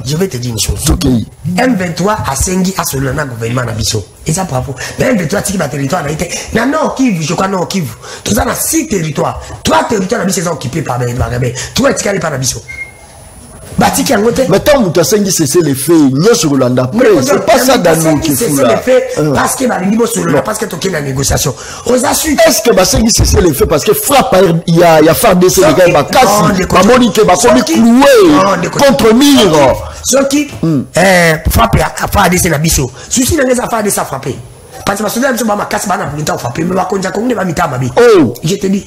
Je vais te dire une chose. Okay. M23 a sengi à ce Lolana gouvernement à Bisso. Et ça, bravo. Mais M23, c'est qui va territoire, été. Non, Kivu, je crois, non, Kivu. Tout ça, dans 6 territoires. 3 territoires, la Bisso sont occupés par les Rebelles. 3 étiquetés par la Bisso. Mais tant que tu as cessé les faits, nous sur Rolanda, c'est pas ça dans nous qui fout là. Parce que parce que tu es en négociation. Est-ce que tu cessé les faits parce que frappe, il y a FARDC, les gars, il va casser, il va moniquer, il va clouer contre mire. Ceux qui frappent à FARDC la biso, ceux-ci n'ont pas FARDC à frapper. Parce que je suis ma casse banane pour frapper, mais je te dis.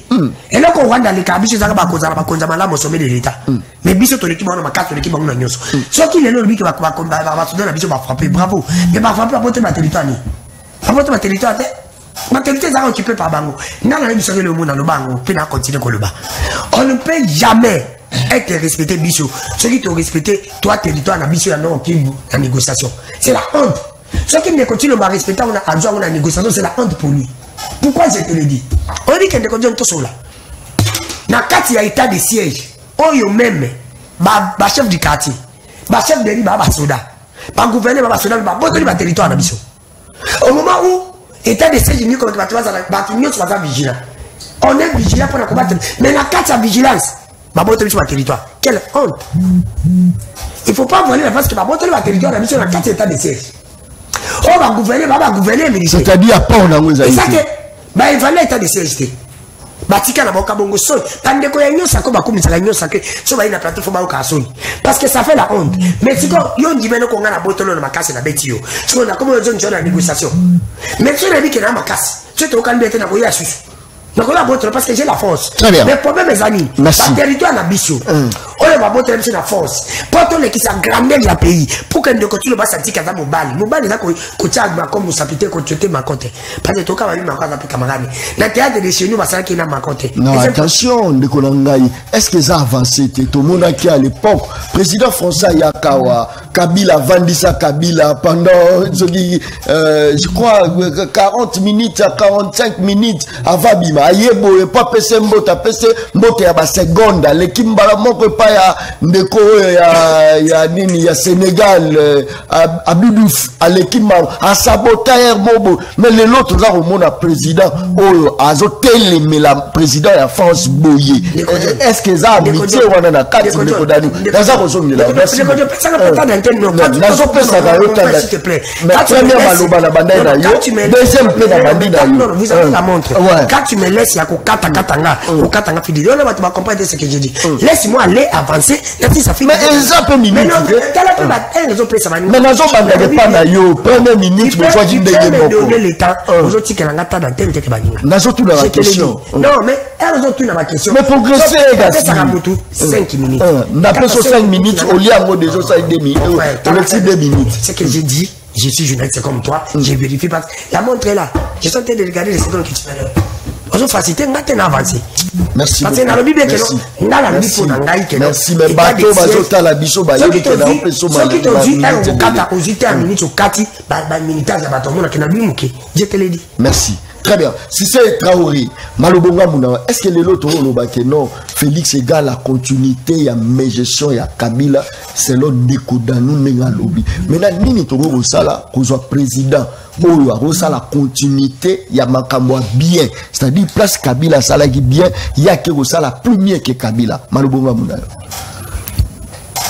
Et là, on va dans les cas, je vais au sommet de l'État. Mais biso, ton équipe, ma casse, ton équipe, on a une ce qui est là, lui qui va la biso, va frapper, bravo. Mais va frapper à porter ma territoire. À porter ma territoire, ma territoire est occupée par Bango. N'a pas eu le monde dans le Bango, puis on continue avec le bas. On ne peut jamais être respecté, biso. Ceux qui t'ont respecté, toi, territoire, la biso, la négociation. C'est la honte. Ceux qui ne continuent pas à respecter, on a une négociation, c'est la honte pour lui. Pourquoi je te le dis? On dit qu'il ne continue tout là. Dans le quartier, il y a état de siège. On y a même, le chef du quartier, le chef de l'île, le soldat, le gouverneur, le soldat, le territoire. Au moment où l'état de siège, nous sommes vigilants. On est vigilants pour combattre. Mais dans le quartier de vigilance, le territoire. Quelle honte! Il ne faut pas voler parce que le territoire, dans le quartier état de siège. On va gouverner, ministre. C'est-à-dire, à part, on a il fallait état de CST. Batika na boka bongo son. Tandis que y a ça comme comme ça y a ça que ça va une plateforme au casson. Parce que ça fait la honte. Mais si on dit maintenant qu'on a la bottle na makasi na betio. Si on a comme on a négociation. Mais si on a dit que na makasi, tu te au calme na boya susu. Donc on a bottle parce que j'ai la force. Mais le problème mes amis, la territoire na biso. On va bottle sur la force. Pourtant les qui s'agrandissent la pays pour que nous continue pas sentir que ça mobile. Mobile là ko tcha comme ça pité ko tchoté ma côté. Parce que to ka ba mi ma ka camarade. Na théâtre de chez nous ça qui na ma côté. Non, attention, Ndekolongai. Est-ce que ça a avancé? Tout le monde qui à l'époque, président François Yakawa, Kabila Vandisa Kabila pendant je crois 40 minutes à 45 minutes avant Bima. Ayebo pas PC Mbota PC Mbota ya ba seconde l'équipe balamoko pa ya ndeko ya nini ya Sénégal à Bidouf à l'équipe à saboteur mobo mais les autres là au monde président oh azotel mais la président ya France boyé est-ce que ça amitié wana na kati ndeko dani daza kozongi la merci nazo pesa ga yota s'il te plaît premier maloba na bandai na yo deuxième plaît na bandi na yo vous avez la montre quand tu me laisses ya ko katanga ko katanga fidèle on va te comprendre ce que je dis laisse-moi aller avancer ça fait mais ça peut minute mais nazo banda de pas na yo première minute mais faut dire de donner le temps aux autres qui n'ont pas d'antenne que baninga nazo tout la question non mais elles ont tout la question mais progresser ça va pour 5 minutes d'après 5 minutes au lieu à mot de 5 minutes on 2 minutes c'est que j'ai dit je suis journaliste comme toi j'ai vérifié parce que la montre est là je suis en train de regarder les secondes que tu fais là on a facilité maintenant avancé merci parce que dans le bible que non dans la bible na ngai que merci mais bateau bazota la biso ba yebi que na opeso mal qui te dit un kata ozité à minute au kati ba minutage ya bato mona que na bimuke je te le dis merci Très bien. Si c'est Traoré, Malobonga Mouna, est-ce que les autres non, Félix égale la continuité, il y a mes gestions, il y a Kabila, c'est l'autre Nekodanou Nenga Lobby. Maintenant, Nini Toro Sala, qu'on soit président, ou la continuité, il y a Makamwa bien. C'est-à-dire, place Kabila, Sala qui bien, il y a que la plus mieux que Kabila. Malobonga Mouna.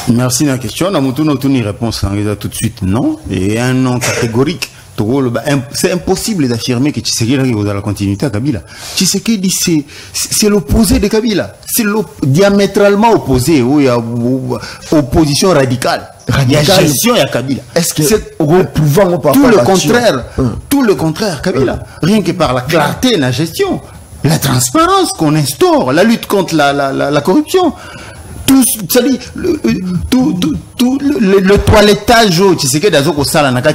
Merci de la question. Dans mon tour, une réponse tout de suite non. Et un non catégorique. C'est impossible d'affirmer que Tshisekedi est dans la continuité à Kabila. Tshisekedi, c'est l'opposé de Kabila. C'est diamétralement opposé. Il y a opposition radicale. Il y a gestion et à Kabila. Est-ce que c'est tout le contraire? Tout le contraire, Kabila. Rien que par la clarté de la gestion, la transparence qu'on instaure, la lutte contre la corruption. Tout le toilettage tu sais que dans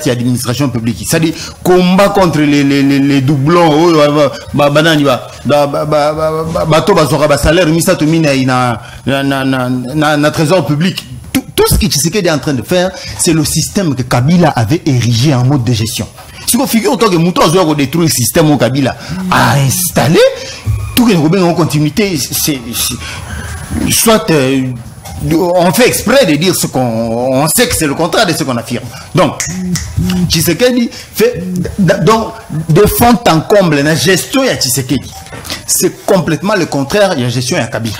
l'administration publique, c'est-à-dire combat contre les doublons, salaire na trésor public. Tout ce que Tshisekedi est en train de faire, c'est le système que Kabila avait érigé en mode de gestion. Si vous figurez autant que Mouton a détruit le système où Kabila a installé, tout ce qui est en continuité, soit on fait exprès de dire ce qu'on sait que c'est le contraire de ce qu'on affirme. Donc, Tshisekedi fait donc de fond en comble la gestion de Tshisekedi. C'est complètement le contraire de la gestion de Kabila.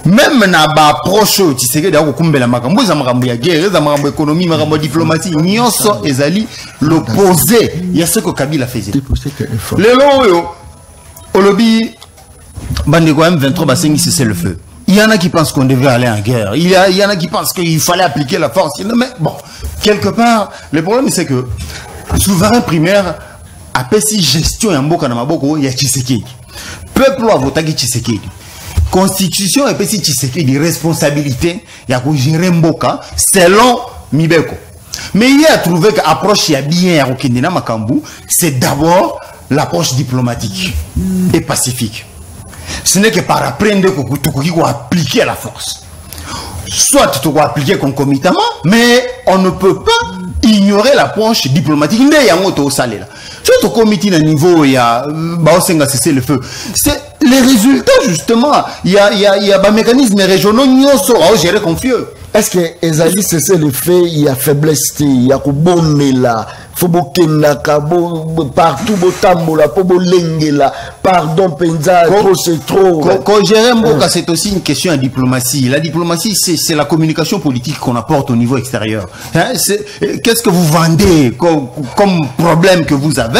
Même na ba approche Tshisekedi a kumbela makambo za makambo ya guerre, za makambo économie, makambo diplomatie, nyonso ezali l'opposé. Il y a ce que Kabila faisait. Le loyo olobi bandeko M23 basengi cesser le feu. Il y en a qui pensent qu'on devrait aller en guerre. Il y en a qui pensent qu'il fallait appliquer la force. Mais bon, quelque part, le problème c'est que le souverain primaire a fait si gestion et en boka na maboko, il y a Tshisekedi. Peuple a voté Tshisekedi. Constitution et si Tshisekedi responsabilité, il y a que gérer Mboka selon Mibeko. Mais il a trouvé que l'approche y a bien à Okindina Makambu, c'est d'abord l'approche diplomatique et pacifique. Ce n'est que par apprendre que tu dois appliquer à la force. Soit tu dois appliquer concomitamment, mais on ne peut pas ignorer l'approche diplomatique. Il y a un salé là. Surtout comité à niveau, il y a cesser le feu. C'est les résultats justement. Il y a des mécanismes régionaux qui sont gérer confieux. Est-ce que Ezali cesser le feu, il y a faiblesse, il y a là. Faut partout botambola pobo lengela pardon penza trop c'est trop. Quand gérer Mboka, c'est aussi une question de diplomatie. La diplomatie, c'est la communication politique qu'on apporte au niveau extérieur. Hein, qu'est-ce que vous vendez comme problème que vous avez,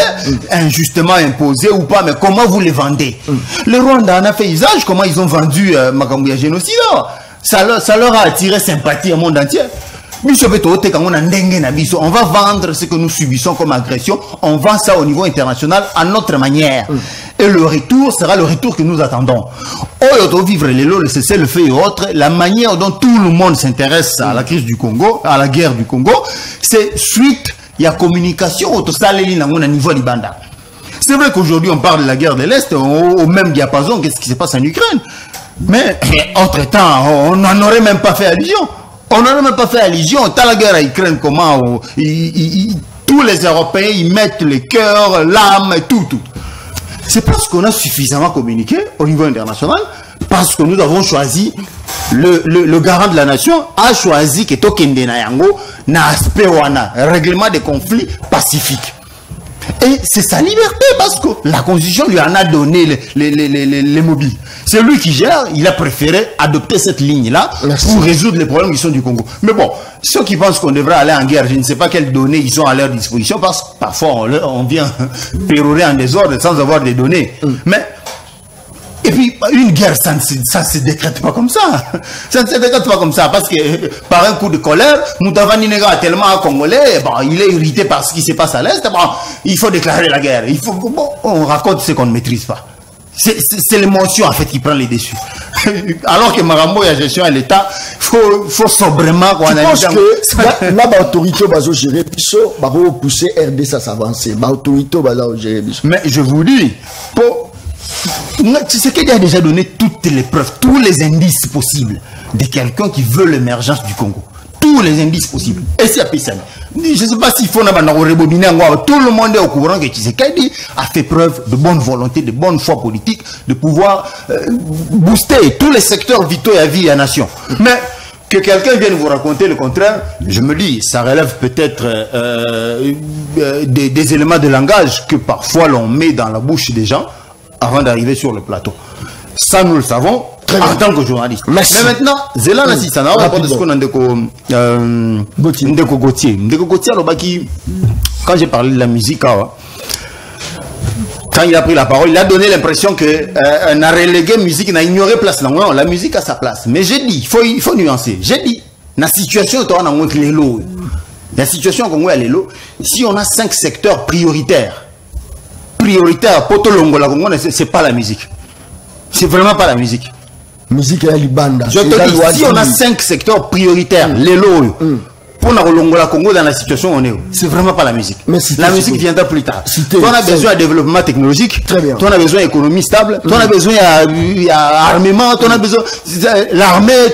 injustement imposé ou pas, mais comment vous les vendez? Le Rwanda en a fait usage, comment ils ont vendu Makambuya génocide. Ça leur a attiré sympathie au monde entier. On va vendre ce que nous subissons comme agression, on vend ça au niveau international à notre manière. Et le retour sera le retour que nous attendons. Vivre le cessez-le-feu et autres, la manière dont tout le monde s'intéresse à la crise du Congo, à la guerre du Congo, c'est suite, il y a communication au niveau libanda. C'est vrai qu'aujourd'hui on parle de la guerre de l'Est au même diapason, qu'est-ce qui se passe en Ukraine. Mais entre-temps, on n'en aurait même pas fait allusion. On n'en a même pas fait allusion. T'as la guerre à Ukraine, comment tous les Européens ils mettent le cœur, l'âme et tout. C'est parce qu'on a suffisamment communiqué au niveau international, parce que nous avons choisi, le garant de la nation a choisi que Tokende na yango na aspect wana, règlement des conflits pacifiques. Et c'est sa liberté parce que la Constitution lui en a donné les mobiles. C'est lui qui gère, il a préféré adopter cette ligne-là pour résoudre les problèmes qui sont du Congo. Mais bon, ceux qui pensent qu'on devrait aller en guerre, je ne sais pas quelles données ils ont à leur disposition parce que parfois on vient pérorer en désordre sans avoir des données. Mais et puis, une guerre, ça ne se décrète pas comme ça. Ça ne se décrète pas comme ça. Parce que, par un coup de colère, Moutavani Nega a tellement un Congolais, il est irrité par ce qui se passe à l'Est, il faut déclarer la guerre. On raconte ce qu'on ne maîtrise pas. C'est l'émotion, en fait, qui prend les dessus. Alors que Marambo et la gestion à l'État, faut sobrement... Je pense que là, l'autorité va gérer Bissot, va pousser RD à s'avancer. L'autorité va gérer Bissot. Mais je vous dis, Tshisekedi a déjà donné toutes les preuves, tous les indices possibles de quelqu'un qui veut l'émergence du Congo. tous les indices possibles. Et c'est à Pessani. Je ne sais pas s'il faut rebobiner encore. Tout le monde est au courant que Tshisekedi a fait preuve de bonne volonté, de bonne foi politique, de pouvoir booster tous les secteurs vitaux et à vie et à nation. Mais que quelqu'un vienne vous raconter le contraire, je me dis, ça relève peut-être des éléments de langage que parfois l'on met dans la bouche des gens avant d'arriver sur le plateau. Ça, nous le savons en tant que journaliste. Merci. Mais maintenant, Zélan Assistana, on va parler de ce qu'on a Ndeko Gauthier. Ndeko Gauthier, quand j'ai parlé de la musique, quand il a pris la parole, il a donné l'impression qu'on a relégué musique, on a ignoré place. Non, la musique a sa place. Mais j'ai dit, il faut nuancer. J'ai dit, la situation, la situation Congo est l'élo. Si on a 5 secteurs prioritaires, Potolongo, la Congo, c'est pas la musique. C'est vraiment pas la musique. Musique et Libanda. Je te dis, si on a 5 secteurs prioritaires, l'élo, pour la Congo dans la situation où on est, c'est vraiment pas la musique. La musique viendra plus tard. On a besoin de développement technologique, on a besoin d'économie stable, on a besoin d'armement, on a besoin l'armée,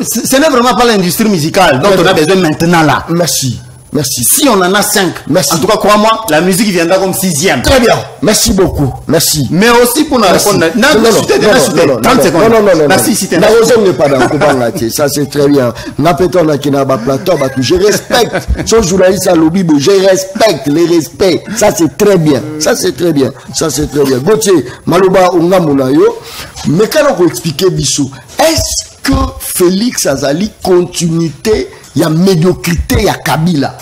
ce n'est vraiment pas l'industrie musicale dont on a besoin maintenant là. Merci. Merci. Si on en a 5, en tout cas, crois-moi, la musique viendra comme 6e. Très bien. Merci beaucoup. Merci. Mais aussi pour nous répondre. Non, 30 secondes. Non. Ça, c'est très bien. Je respecte. Son journaliste à l'obib, je respecte les respects. Ça, c'est très bien. Ça, c'est très bien. Gauthier, Maloba, Ungamunayo. Mais quand on peut expliquer Bissou, est-ce que Félix Azali continuité? Il y a médiocrité, il y a Kabila.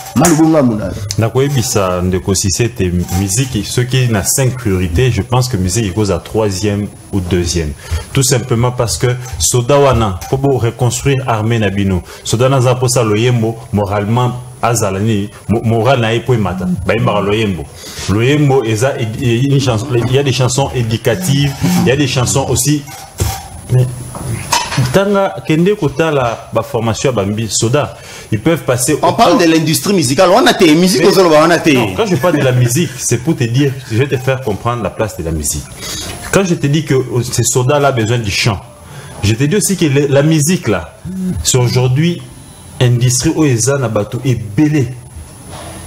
Nakoyebisa ndeko si c'était musique, ceux qui n'a 5 priorités, je pense que musique est cause à 3e ou 2e. Tout simplement parce que Sodawana, pour reconstruire armée Nabino, Sodawana zaposa loyembo moralement azalani moral na epo mata ba imba loyembo. Loyembo eza une chanson, il y a des chansons éducatives, il y a des chansons aussi mais Tanga kende kota la formation à Bambi Soda, ils peuvent passer. On parle de l'industrie musicale. On a tes musiques aux on a tes. Quand je parle de la musique, c'est pour te dire, je vais te faire comprendre la place de la musique. Quand je te dis que ces sodas là besoin du chant, je te dis aussi que la musique là, c'est aujourd'hui industrie OESA Nabato est belé.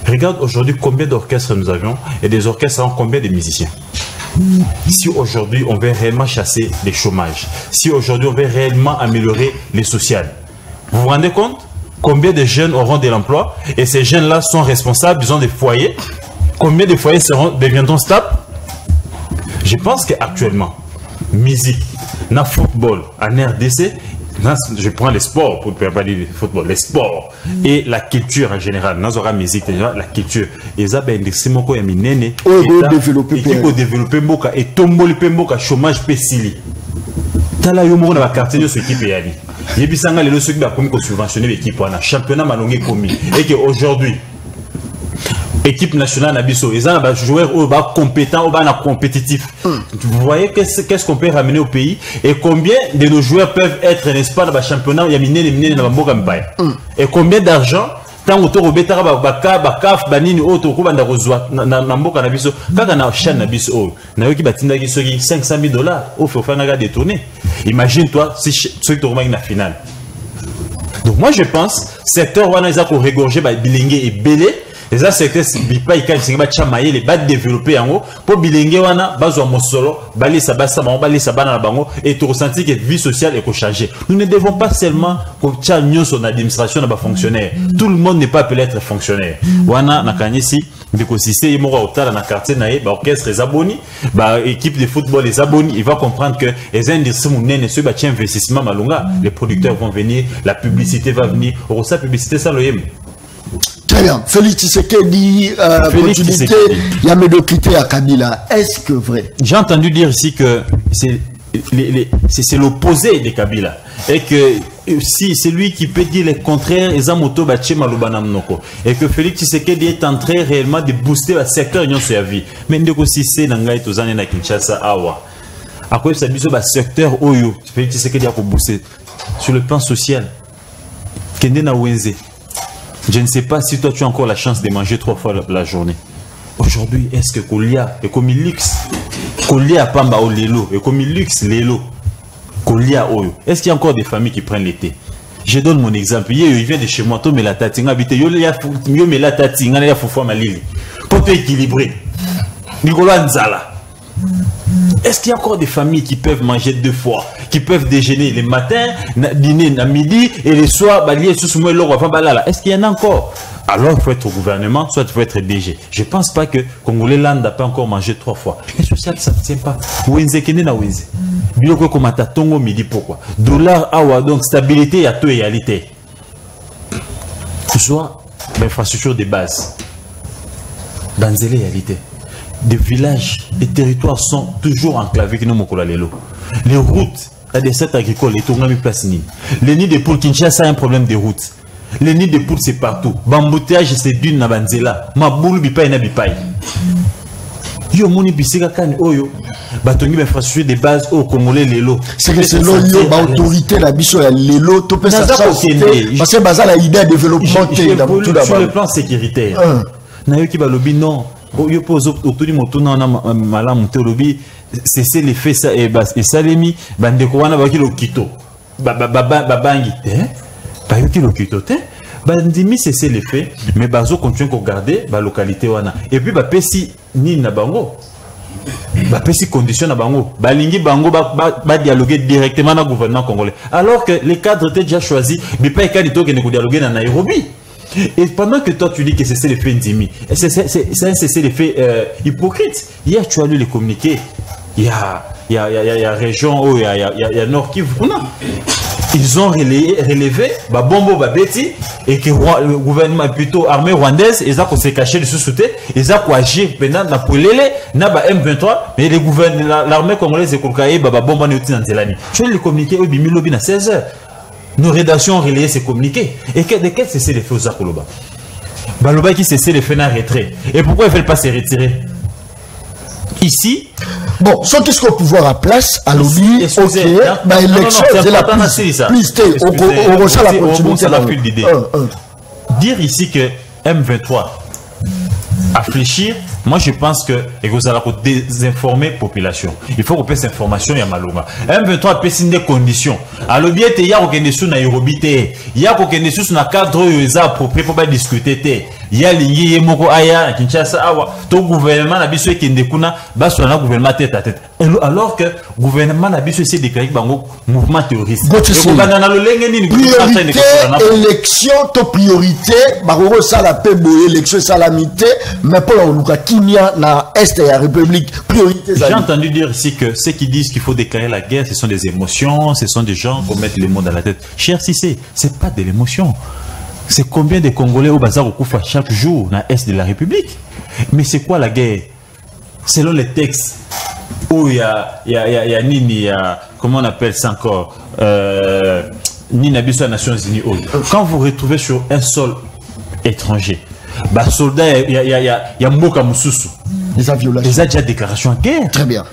Regarde aujourd'hui combien d'orchestres nous avions et des orchestres ont combien de musiciens. Si aujourd'hui on veut réellement chasser les chômages, si aujourd'hui on veut réellement améliorer les sociales, vous vous rendez compte combien de jeunes auront de l'emploi et ces jeunes-là sont responsables, ils ont des foyers. Combien de foyers deviendront stables? Je pense qu'actuellement, musique, na football en RDC, je prends les sports pour ne pas dire le football, les sports et la culture en général. Nous aurons musique, la culture. Et ça, ben, c'est mon coin minene. Équipe au développer boka et tomboli pemboka chômage pesili. Tala yomo na quartier de ce équipe yani. Yebisanga les ceux qui va comme subventionner l'équipe on a championnat malongé commis et que aujourd'hui équipe nationale Nabiso, ils ont des joueurs compétents, compétitifs. Vous voyez qu'est-ce qu'on peut ramener au pays et combien de nos joueurs peuvent être, n'est-ce pas, dans le championnat, il y a miné dans le et combien d'argent, tant autour au bétara, bakaf, banini, auto, kubanda rozwa, namboka Nabiso, quand on a chan Nabiso, nayoki batinda qui sogi $500,000, au fait, on a détourné. Imagine-toi si ceux qui tournent la finale. Donc moi je pense, secteur wana ils ont regorgé bilingue et belé. Les secteurs bipa ikan singa chamaye les bas développer en haut pour bilingue wana bazwa mosolo bali sabasa bali sabana na bango et tu ressentis que vie sociale est changer. Nous ne devons pas seulement que tchanyo son administration na ba fonctionnaire. Tout le monde n'est pas appelé à être fonctionnaire. Wana na kanyisi ndiko sisé yemo wa otala na quartier na ba orchestre les abonnés, ba équipe de football les abonnés, il va comprendre que les industries munene ce ba tien investissement malonga, les producteurs vont venir, la publicité va venir, au ça publicité ça loyem. Très bien. Félix Tshisekedi, continuité, il y a médiocrité à Kabila. Est-ce que vrai? J'ai entendu dire ici que c'est l'opposé de Kabila. Et que si c'est lui qui peut dire le contraire, et que Félix Tshisekedi est en train réellement de booster le secteur de la vie. Mais nous aussi, c'est dans le Kinshasa, Awa. À quoi ça dit le secteur Oyo, Félix Tshisekedi a boosté sur le plan social. Kendena Wenze. Je ne sais pas si toi tu as encore la chance de manger 3 fois la journée. Aujourd'hui, est-ce que Kolia et comme luxe, Kolia Pamba au Lelo et comme luxe Lelo, Kolia Oyo, est-ce qu'il y a encore des familles qui prennent l'été? Je donne mon exemple. Il vient de chez moi, to me la tatinga habite yo me la tatinga ya fufua malili. Pour te équilibrer. Nicolas Nzala. Est-ce qu'il y a encore des familles qui peuvent manger 2 fois, qui peuvent déjeuner le matin, dîner à midi et le soir, est-ce qu'il y en a encore? Alors il faut être au gouvernement, soit il faut être DG. Je ne pense pas que Congolais Land n'a pas encore mangé 3 fois. Et social, ça ne tient pas. Wenze kene na wenze. Biloko komata tongo midi pourquoi? Dollar awa donc stabilité à tout réalité. Soit l'infrastructure de base. Dans les réalités. Des villages, des territoires sont toujours enclavés. Les routes, à des sites agricoles, les tournamis place ni. Les nids de poules Kinshasa a un problème de route. Les nids de poules c'est partout. Bambouteage c'est d'une na banzela. Maboulu bipaï na bipaï. Yo moni bisika kani oyo. Batongi infrastructure de base au Congolais lelo. C'est que c'est l'autorité la biso ya lelo to peut ça. Parce que baza la idée de développement sur le plan sécuritaire. Na yo ki balobi non. Yo pose autour du moto na malamu te lobi c'est l'effet ça et salemi bandeko wana ba ki lokito babangi te ba yo ki lokito te bandimi c'est l'effet mais bazo continue ko garder ba localité wana et puis ba pesi ni na bango ba pesi condition na bango balingi bango ba dialoguer directement na gouvernement congolais alors que les cadres étaient déjà choisis mais pas écart to que ne dialoguer na Nairobi. Et pendant que toi tu dis que c'est l'effet Ndimi, c'est l'effet hypocrite. Hier tu as lu les communiqués. Il y a région où il y a Nord Kivu. Ils ont relevé Bombo Babeti et que le gouvernement plutôt armée rwandaise, ils ont se caché de sous-souté, ils ont agir pendant la Polele, na M23, mais le gouvernement l'armée congolaise est colcaé Bomba Neuti dans Zelani. Tu as les communiqués au Bimilobi à 16h. Nos rédactions ont relayé ces communiqués. Et de quel cessez les faits aux Zakoloba? Baloba qui cessait les faits d'un retrait. Et pourquoi ils ne veulent pas se retirer? Ici. Bon, sans qu'est-ce qu'on pouvoir à place, à l'oubli, ok, l'élection, c'est la plus on reçoit la continuité. Dire ici que M23 à fléchir, moi je pense que et vous allez désinformer la population. Il faut qu'on passe information à Malonga. M23 peut signer des conditions. Alors bien il y a aucun sous Nairobi il y a aucun sous na cadre ils approprié pour pas discuter il y a lié moko aya Kinshasa awa to gouvernement na biso ekende kuna baso na gouvernement tête à tête alors que gouvernement na biso c'est déclaré bango mouvement terroriste et na lo lenge ni priorité élection to priorité baroro sala pe boye élection salamité mais pour luka kinya na est ya république priorité. J'ai entendu dire ici que ceux qui disent qu'il faut déclarer la guerre ce sont des émotions, ce sont des gens qui mettent les mots dans la tête. Cher Cissé, c'est pas de l'émotion. C'est combien de Congolais au bazar au Koufa chaque jour dans l'Est de la République. Mais c'est quoi la guerre? Selon les textes, où il y a Nini, comment on appelle ça encore Nini Abisso aux Nations Unies. Quand vous retrouvez sur un sol étranger, bah soldat, il y a Mboka Moussousou. Les violations. Les a déjà déclaration de guerre. Très bien.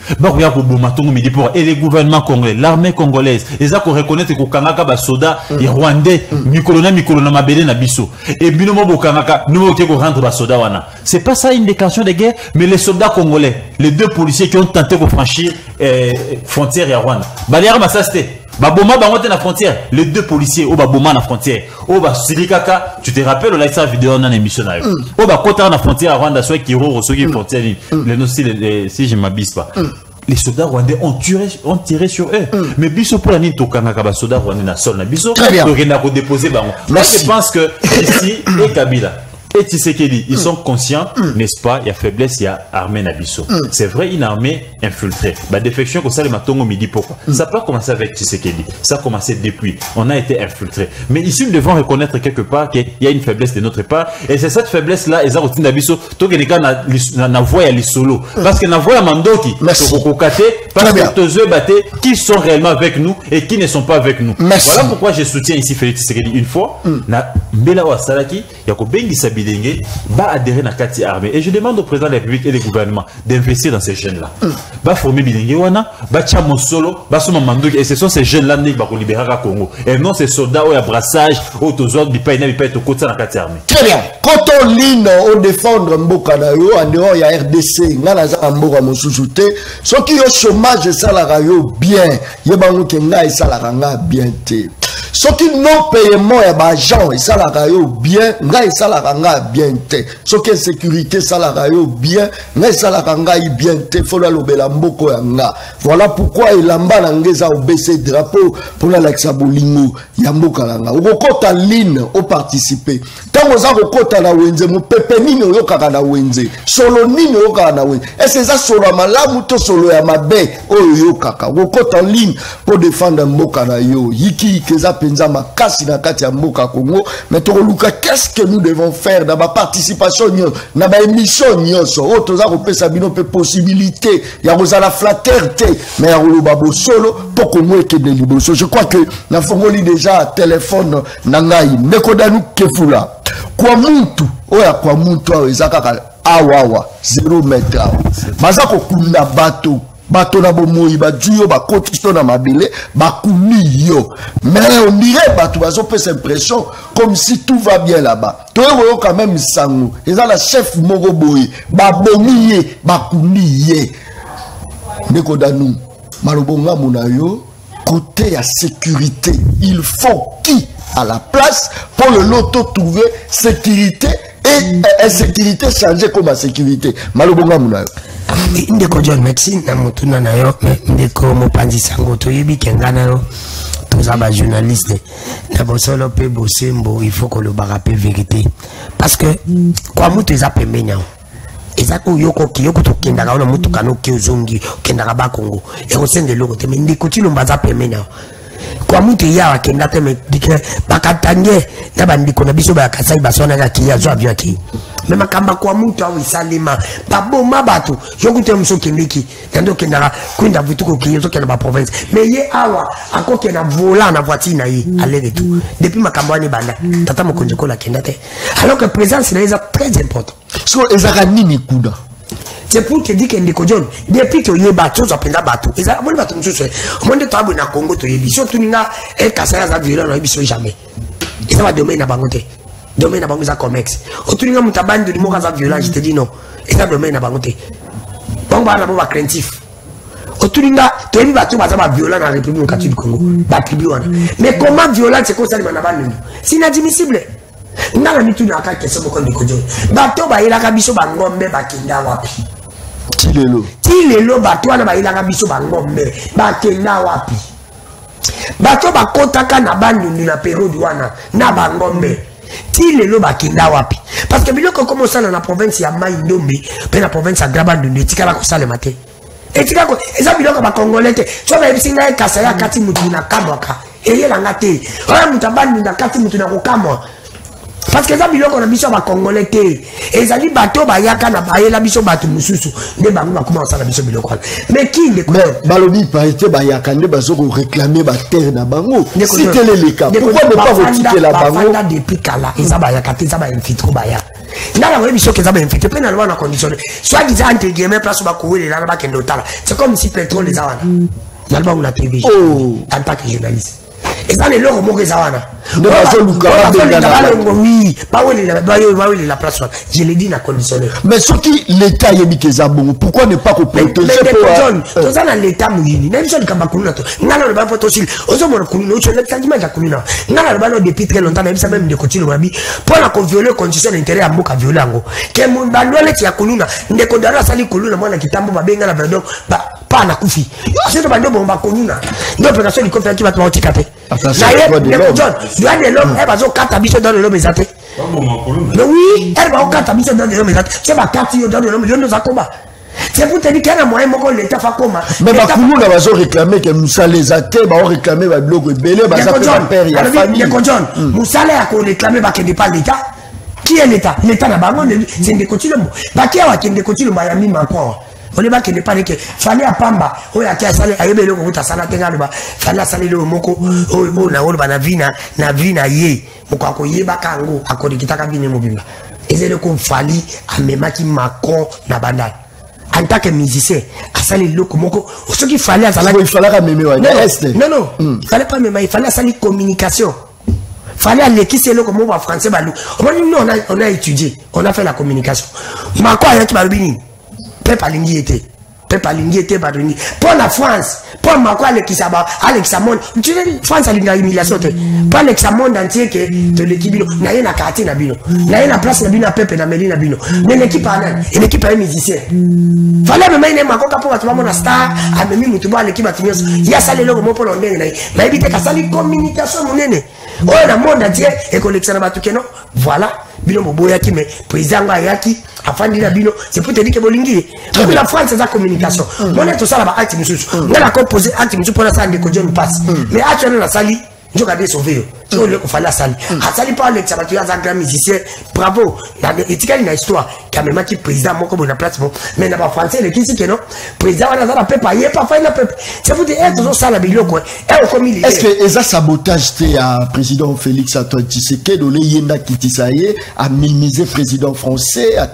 Et les gouvernements congolais, l'armée congolaise, les a qu'on reconnaît que Kanaka ba soda et rwandais, Mikolona Mabele na biso. Et binomo bo Kanaka, nous on rendre ba soda wana. C'est pas ça une déclaration de guerre, mais les soldats congolais, les 2 policiers qui ont tenté de franchir frontière à Rwanda. Baliar Massaste. Baboma bangote na frontière, les 2 policiers au Baboma na frontière. Au ba Sirikaka, tu te rappelles on a cette vidéo dans l'émission là. Au ba Kota na frontière à Rwanda, soit Kiro Rosogi frontière si je m'abuse pas. Les soldats rwandais ont tiré sur eux. Mais biso pour la nuit tokanaka ba soldats rwandais na sol na biso, donc il n'a pas déposé bango. Moi je pense que ici et Kabila et Tshisekedi, ils sont conscients, n'est-ce pas, il y a faiblesse, il y a armée Nabiso. C'est vrai, une armée infiltrée. La défection, comme ça, le matin midi, pourquoi? Ça n'a pas commencé avec Tshisekedi. Ça a commencé depuis. On a été infiltrés. Mais ici, nous devons reconnaître quelque part qu'il y a une faiblesse de notre part. Et c'est cette faiblesse-là, ils ont retenu Nabiso, tout que les gars na voix à l'isolo. Parce que na voix à Mandoki, parce que tous eux battent qui sont réellement avec nous et qui ne sont pas avec nous. Voilà pourquoi je soutiens ici Félix Tshisekedi une fois. Na Mbela wa Salaki, Yako Bengi Sabi va adhérer à la Kati armée. Et je demande au président de la République et des gouvernements d'investir dans ces jeunes-là. Va former Bilingue Wana, va Tchamo Solo, va Soma Mandouk. Et ce sont ces jeunes-là qui vont libérer le Congo. Et non ces soldats, au brassage, au Tozor, Bipaïna, Bipaïto, Kota, la Kati armée. Très bien. Quand on ligne, on défendre Mboka Nayo, en dehors, il y a RDC, Nanaza Mboka Moussouté. Ceux qui ont chômage, ça la rayo bien. Yebango Kenga et ça la ranga bien. Ce qui non paiement et agent et ça la rayo bien, nga et ça la ranga bien te. Ce qui sécurité ça la rayo bien, nga et ça la ranga bien te. Faut la lobela mboko yanga. Voilà pourquoi il amba nangeza au BC drapeau pour la Alexa Bolingo yamboka langa. Au kota line au participer. Tant oza kota na wenze mo pepe nini yo kaka na wenze. Solo nini yo kaka na wenze. Et c'est ça solo malamu to solo ya mabe yo kaka. Au kota line pour défendre mboka na yo. Yiki keza penza makasi na kati ya mboka Congo. Mais to luka qu'est-ce que nous devons faire dans ma participation na ba émission nyonso. O toza ko pesa bino pe possibilité ya kozala flatterté mais ya kolobabo solo pour que moi que de liboso. Je crois que na fongoli déjà téléphone na ngai ndeko danu kefula. Kwa muntu oya kwa muntu awe zakaka awawa 0 metre awa. Mazako kunda bato na bomoi ba juyo ba kotisto na mabele ba kuni yo. Mais on dirait bato bazo peut impression comme si tout va bien là-bas. Toi yo quand même sangu. Et ça la chef moko boy ba bomiye ba kuni ye. Ndeko danu malobonga munayo côté ya sécurité, il faut qui à la place pour le loto trouver sécurité et sécurité changer comme à sécurité. Malobonga munayo. Ndeko John Maxine na mutuna na yo ndeko mopanzi sango to yebi kengana yo toza ba journaliste na bosolo pe bosembo il faut que le barape vérité parce que kwa mutu eza pembenya ezako yoko kiyoko to kenda ka ona mutu kano ki uzongi kenda ka ba Congo e ko sende loko te ndeko chilomba za pembenya kwa mutu ya wakenda te me dike bakatange na bandiko na biso ba kasai basona ka kiya zo avion ki me makamba kwa mutu au isalima baboma bato yokute mso kindiki yando kendara kwenda vituko kiyo kenda ba province mais ye awa akoke na vola na voiture na yi aller et tout depuis makamba ni banda tata mokonje ko la kenda te alors que présence là est très important so ezaka nini kuda. C'est pour te dire que Ndeko John, depuis que tu es battu, tu as pris battu. Et ça, on va battre tout seul. On va te na Congo, tu es dit, surtout n'a un cassage à violent, on ne jamais. Et ça va demain na bangote. Demain na bangote comex. Autour n'a mutabande de mots à violent, je te dis non. Et ça demain na bangote. Bon bah na boba craintif. Autour n'a tu es battu par ça violent dans la République du Congo. Battu mais comment violent c'est quoi ça na bande? C'est inadmissible. N'a la mitu na ka question ko Ndeko John. Bato ba ila ka biso ba ngombe ba kinda wapi? Tilelo bato wana ba ilanga biso bangombe bakenda wapi bato bakotaka na bandundu na période wana na bangombe tilelo bakenda wapi parce que biloko comme ça na province ya Mai Ndombe pe na province ya Grabandundu etikala ko sale maté etika ko eza biloko ba congolais te so ba ebisinga ekasa ya kati mutu na kamwaka eyelanga te oya mutabandi na kati mutu na kokamwa parce que ça biloko na biso ba congolais te ezali bato ba yaka na bayela biso bato mususu nde bango ba commencer na biso biloko mais qui Ndeko balobi pa été ba yaka nde bazo ko réclamer ba terre na bango si tel est le cas pourquoi ne pas retirer la bango là depuis kala eza ba yaka te eza ba infiltre ba ya ndala we biso keza ba infiltre pe na loi na conditionné soit disant entre guillemets place ba kouwele là ba kendo tala c'est comme si pétrole les awana yalba on la TV en tant que journaliste. Et ça, les lots, oui, la place. Je l'ai dit, la conditionné. Mais ce qui l'État est mis que bon, pourquoi ne pas protéger pour ça, l'État mouillé, même si le Kabakuluna, n'a pas possible. Aux hommes, on a le sentiment de la Kuluna. N'a pas depuis très longtemps, même ça même de continuer ma vie. Pour la violer les conditions d'intérêt à Moka violango. Qu'est-ce que mon Kuluna, ne condamne à salir Kuluna, moi, qui tambo, benga la verdon, pas na Koufi. C'est le bando, bon, Kuluna. Non, pour la seule qui va te handicapé. Doit de l'homme, elle va au 4 habits dans le l'homme exacté. Mais oui, elle va au 4 habits dans le l'homme exacté. C'est ma 4 dans le l'homme, je nous accombat. C'est pour te dire qu'il y a un moyen pour l'État fait comment. Mais ma commune va réclamer que Moussa les athées, va réclamer le bloc belé, va s'appeler la père, il y a famille. Moussa les a réclamé qu'il n'est pas l'État. Qui est l'État? L'État n'a pas c'est une décotilum. Bah qui a une décotilum, il y a mis encore. On n'est pas qu'il n'est pas que fallait à Pamba, oh ya kia sale ayebe le ko sala tenga ba fallait sale le moko oh na olo na vina ye moko ko yeba kango akodi kitaka vine mobimba ezele ko fali amemaki Macron na banda en tant que musicien a sali le moko ce qu'il fallait sala il fallait même ouais non il fallait pas même il fallait sali communication fallait aller qui c'est le comme en français balou on a étudié on a fait la communication Macron a qui balbini peuple alingi était peuple alingi était pardonné. Pour la France, pour Macron, Alexa Monde, tu sais, France a l'humiliation. Pour Alexa Monde entier que de l'équipe, n'a rien à quartier, n'a rien à place, n'a rien à peuple, n'a rien à bino. Mais l'équipe a rien, et l'équipe a un musicien. Fallait me mettre Macron pour avoir mon star, à me mettre à l'équipe à Tignos. Il y a ça les logo pour l'ondé, mais éviter qu'à ça les communications, mon aîné. Oh, le monde entier, et collection à tout voilà. Bino Moboyaki, mais président Ayaki, afin de bino, c'est pour te dire que Bolingi. Pour la France, c'est la communication. On est tout ça là-bas, acte monsieur. On a composé acte monsieur pour la salle de Kodjon passe. Mais acte dans la salle, je regarde sauver. Tu vois, il faut la salle. À salle, pas avec ça, tu as un grand musicien. Bravo. Et tu as une histoire. Quand même, qui président, moi, comme on a place, mais n'a pas français, le qui c'est non. Président, on a la paix, pas, il n'y a pas fait la paix. C'est vous dire, toujours ça, la bille, quoi. Est-ce que ça sabotage, c'était à président Félix Antoine Tshisekedi, on est yenda qui tisaye, à minimiser président français, à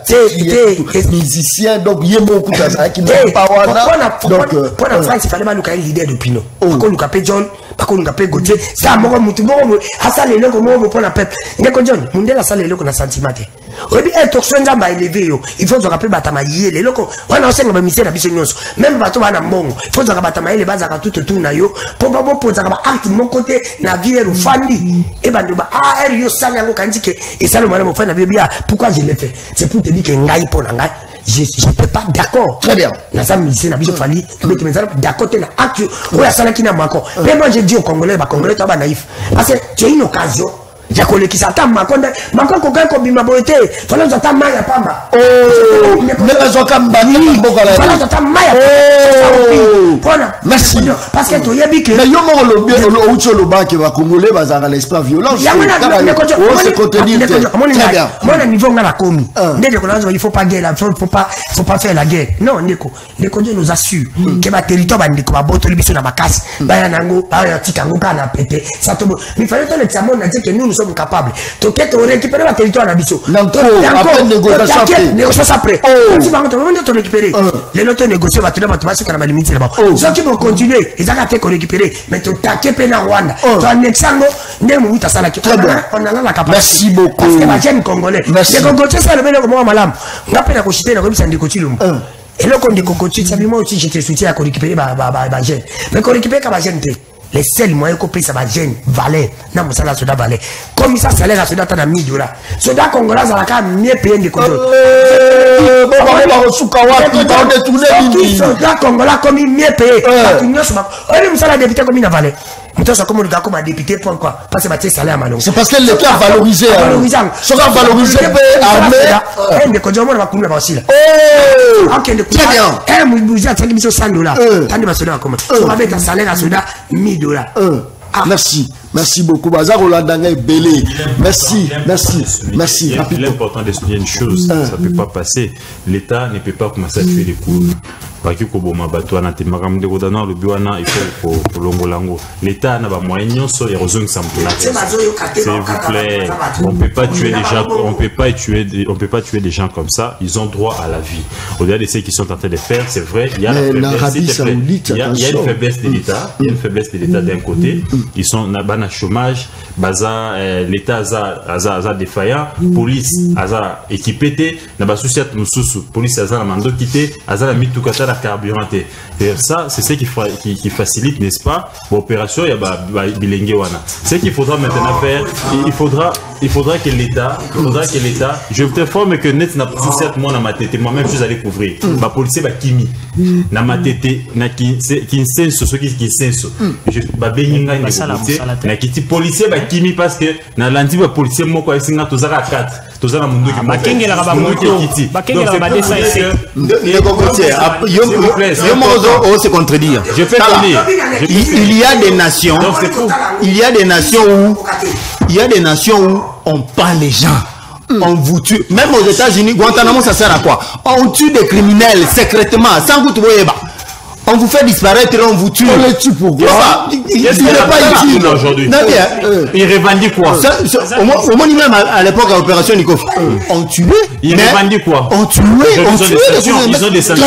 musicien, donc il y a beaucoup de choses qui n'ont pas voilà. Donc, pour la France, il fallait pas nous caler l'idée de Pino. Par contre, nous caper John, par contre, nous caper Gauthier, ça, moi, à ça, les locaux, pour la paix. N'est-ce John, nous la salle, les locaux, on a sentiment. Oui, bien, torsion d'amba élevé, il faut se rappeler Batamaïe, les locaux. On a aussi un ministère d'habitude. Même bateau, on a bon. Il faut se rappeler Batamaïe, les bases à tout le tour, pour pas poser acte de mon côté, navire ou fandi. Et ben, ah, elle, yo, ça, y'a aucun dit que, et ça, le malin, mon frère, bien. Pourquoi je l'ai fait? C'est pour te dire que ngaï pour l'angaï. Je ne peux pas d'accord. Très bien. Dans sa ministère, n'a pas fallu. Mais tu me dis d'accord, tu as acte. Oui, à ça, qui n'a pas encore. Mais moi, j'ai dit aux Congolais, les Congolais, tu es naïf. Parce que tu as une occasion. J'ai collé qui s'attend, Macron, quelqu'un comme m'a beauté. Fallait que j'attends Maya Pamba. Oh, mais les gens comme Bani, fallait que j'attends Maya Pamba. Merci. Parce que tu y as dit que. Mais il y a un autre lobby qui va Congolais, va avoir l'espace violent. Il y a un contenir. Moi, niveau, on a la commis. Il faut pas guerre, faut pas faire la guerre. Non, Neko. Neko nous assure que ma territoire va nous va botter les na makas. Bayanango, Tikango, kana pété. Ça tombe. Mais il fallait que l'examen a dit que nous sommes capables. Donc, tu récupérer la territoire à Bissau. Après négociation après. Si par contre, on va récupérer. Les autres négocier, va te dire, tu vas sur la limite là-bas. Ceux qui vont continuer, ils ont qu'à récupérer. Mais tu as qu'à peine à Rwanda. Tu as un exemple, on a la capacité. Merci beaucoup. Parce que la jeune Congolais. Les Congolais, c'est le meilleur moment, madame. On a peine à consulter la remise en décotilum. Et là, quand on décocote, ça moi aussi, j'étais soutien à récupérer ma jeune. Mais qu'on récupère comme jeune. Les seuls moyens qu'on paye, ça va gêner, valer. Non, mais ça, là, soda valer. Comme ça, ça l'air à soda, t'as un $1000. Soda congolais, ça va quand même mieux payer des contrôles. Soda congolais, comme il mieux payé. On ça, la député, comme il a valé. C'est comme le gars comme un député, pourquoi? Parce que c'est salaire à Manon. C'est parce que l'État a valorisé. Ça va valoriser, armée. Un des conditions, on va couler là aussi. Oh! Très bien. Un budget à $100. T'as des soda comme ça. On va mettre un salaire à soda $1000. Merci. Merci beaucoup. Bazar Olandanga est belé. Merci. L'important de souligner une chose, ça ne peut pas passer. L'État ne peut pas commencer à tuer les coups. L'État n'a pas moyen, s'il vous plaît, on peut pas tuer des gens, on peut pas tuer des gens comme ça. Ils ont droit à la vie. Au-delà de ce qu'ils sont en train de faire, c'est vrai, il y a une faiblesse de l'État, d'un côté. Ils sont dans le chômage, l'État a défaillant, police a équipé, police a la mando quitté, a la mitukata la carburanté. Et ça, c'est ce qui facilite, n'est-ce pas, l'opération. Ce qu'il faudra maintenant faire, il faudra que l'État, je vous informe que net n'a pas soucié moi dans ma tête, moi-même je suis allé couvrir. Ma police va kimi, dans ma tête, qui senso, ce qui senso. Je ba beninga na kiti policier ba kimi parce que na landi ba policier moko esinga tozaka 4 tozana mundu ki bakengela ka ba moto bakengela ba dessin ici on se contredire. Je fais finir. Il y a des nations où on parle les gens. On vous tue. Même aux États-Unis, Guantanamo, ça sert à quoi? On tue des criminels secrètement, sans que tu voyez pas. On vous fait disparaître et on vous tue. On les tue pourquoi? Il n'est pas utile aujourd'hui. Il revendique quoi? Au moins, même à l'époque, à l'opération Nikov, on tuait. Il revendique quoi? On tuait. Ils ont des sanctions.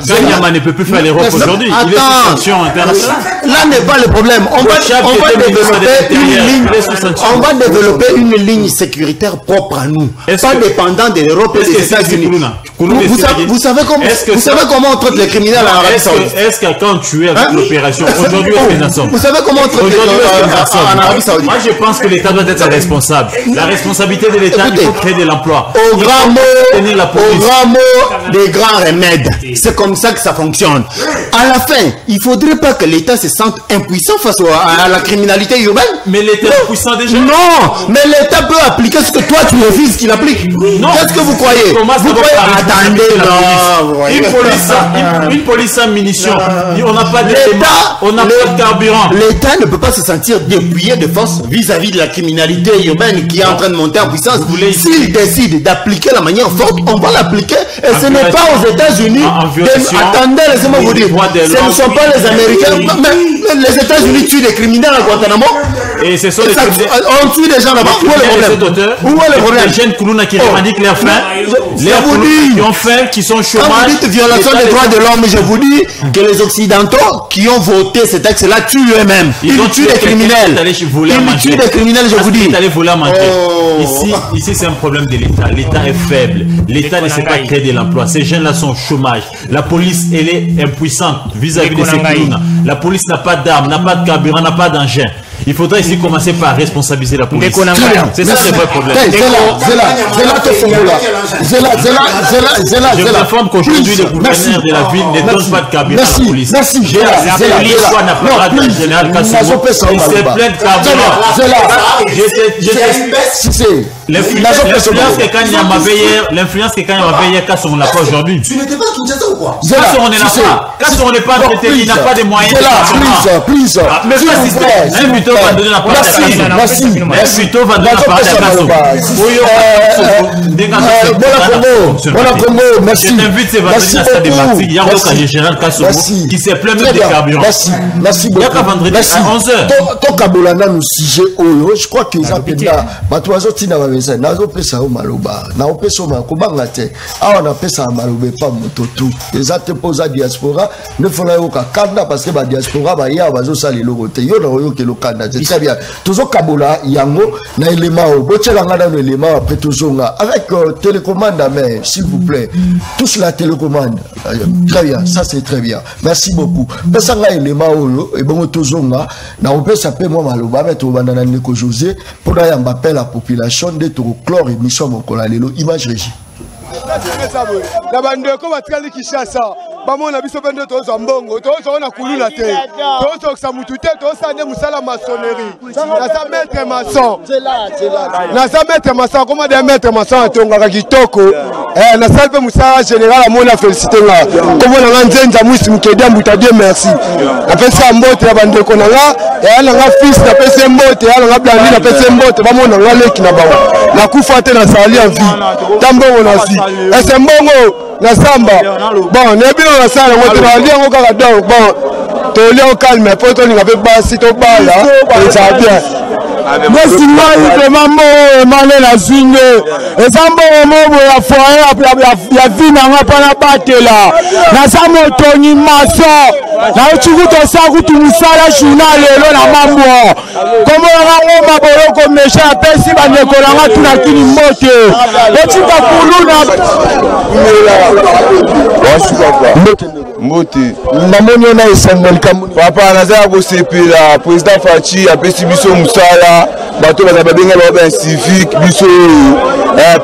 Ganyama ne peut plus faire l'Europe aujourd'hui. Il est sous sanctions internationales. Là n'est pas le problème. On va développer une ligne sécuritaire propre à nous. Pas dépendant de l'Europe et des États-Unis. Vous savez comment on traite les criminels en Arabie Saoudite? Est-ce que quand tu es avec l'opération, aujourd'hui, est-ce que nous sommes? Vous savez comment on traite en Arabie Saoudite? Moi, je pense que l'État doit être responsable. La responsabilité de l'État, il faut créer de l'emploi. Au grand mot des grands remèdes. C'est comme ça que ça fonctionne. À la fin, il ne faudrait pas que l'État se sente impuissant face à la criminalité urbaine. Mais l'État est puissant déjà. Non, mais l'État peut appliquer ce que toi tu refuses qu'il applique. Qu'est-ce que vous croyez? Vous croyez? Attendez, une police sans munitions. On n'a pas d'éléments, on n'a pas de carburant. L'État ne peut pas se sentir dépouillé de force vis-à-vis de la criminalité urbaine qui est en train de monter en puissance. S'il décide d'appliquer la manière forte, on va l'appliquer. Et ce n'est pas aux États-Unis. Attendez, laissez-moi vous dire. Ce ne sont pas les Américains. Mais les États-Unis tuent des criminels à Guantanamo. Et ce sont des criminels. On tue des gens là-bas. Où est le problème? Où est le problème? Les jeunes Koulouna qui revendiquent leur faim. Qui ont faim, qui sont chômage. Quand vous dites violation des droits de l'homme, je vous dis que les Occidentaux qui ont voté ces textes-là tuent eux-mêmes. Ils tuent des criminels. Ils tuent des criminels, je vous dis. Ils allaient voler à manger. Ici, c'est un problème de l'État. L'État est faible. L'État ne sait pas créer de l'emploi. Ces jeunes-là sont au chômage. La police, elle est impuissante vis-à-vis de ces Koulouna. La police n'a pas d'armes, n'a pas de carburant, n'a pas d'engin. Il faudrait ici commencer par responsabiliser la police. C'est ça le vrai problème. Je vous informe qu'aujourd'hui, le gouverneur de la ville ne donne pas de carburant à la police. La police n'a pas de général Kassoumou. Il s'est plein de carburant. L'influence que quand il y a ma veillère, Kassoumou n'a pas aujourd'hui. Tu n'étais pas à Kinshasa ou quoi? Kassoumou n'est pas. Kassoumou n'est pas traité, il n'a pas de moyens. Mais plutôt va donner la parole à Kassoumou. Plutôt va donner la parole à Kassoumou. Merci. Je t'invite ce vendredi à Stade de Martigues. Il y a un général Kassoumou qui s'est plein de carburant. Merci beaucoup. Il y a qu'à vendredi à 11h. Ton Kabolana nous sujet je crois qu'ils ont pris là. Batoazo tina babesa. Nazo pesa o maloba. Na opesa ma kobanga te. Awa na pesa maloba pa mototu. Ezate poza diaspora ne fona yo ka kanda parce que ba diaspora ba ya bazo sali logo te. Yo na yo ke lo kanda. C'est très bien. Tozo Kabola yango na élément o botela ngana no élément après tozonga avec télécommande mais s'il vous plaît. Tous la télécommande. Très bien, ça c'est très bien. Merci beaucoup. Pesa nga élément o et bon tozonga na opesa pe moi maloba mettre banda na Ndeko José pour na yamba appel la population de to clore émission mokola lelo image régie. Na bandeko batikali Kinshasa bamona biso pende tozo mbongo tozo na kulula te tozo samutu te tozo ne musala maçonnerie na sa maître maçon na sa maître maçon comment des maître maçon tongaka kitoko na salve musala général amona félicité nga comme na nzenza musi mukedi ambuta Dieu merci apesa mbote ya bandeko na nga na nga fils na pesa mbote na nga blandi na pesa mbote bamona nga leki na bawa na kufa te na sali en vie tambongo na si ese mbongo na samba bon nebino na sala ngote na liango kaka donc bon to liango calme po to linga pe basi to bala ça bien merci moi vraiment mo mané la zwinge et ça mo ya foyer ya vie na nga pana batela na sa motoni maso na uchuku to sa kutu musala journal lelo na mambo comme on a maboloko mesha pesi bandeko na nga tuna kini mote etika kuluna Mbote namoni na esangeli kamuni papa naza ko sepela président Fachi apesi biso musala bato baza babenga ba civique biso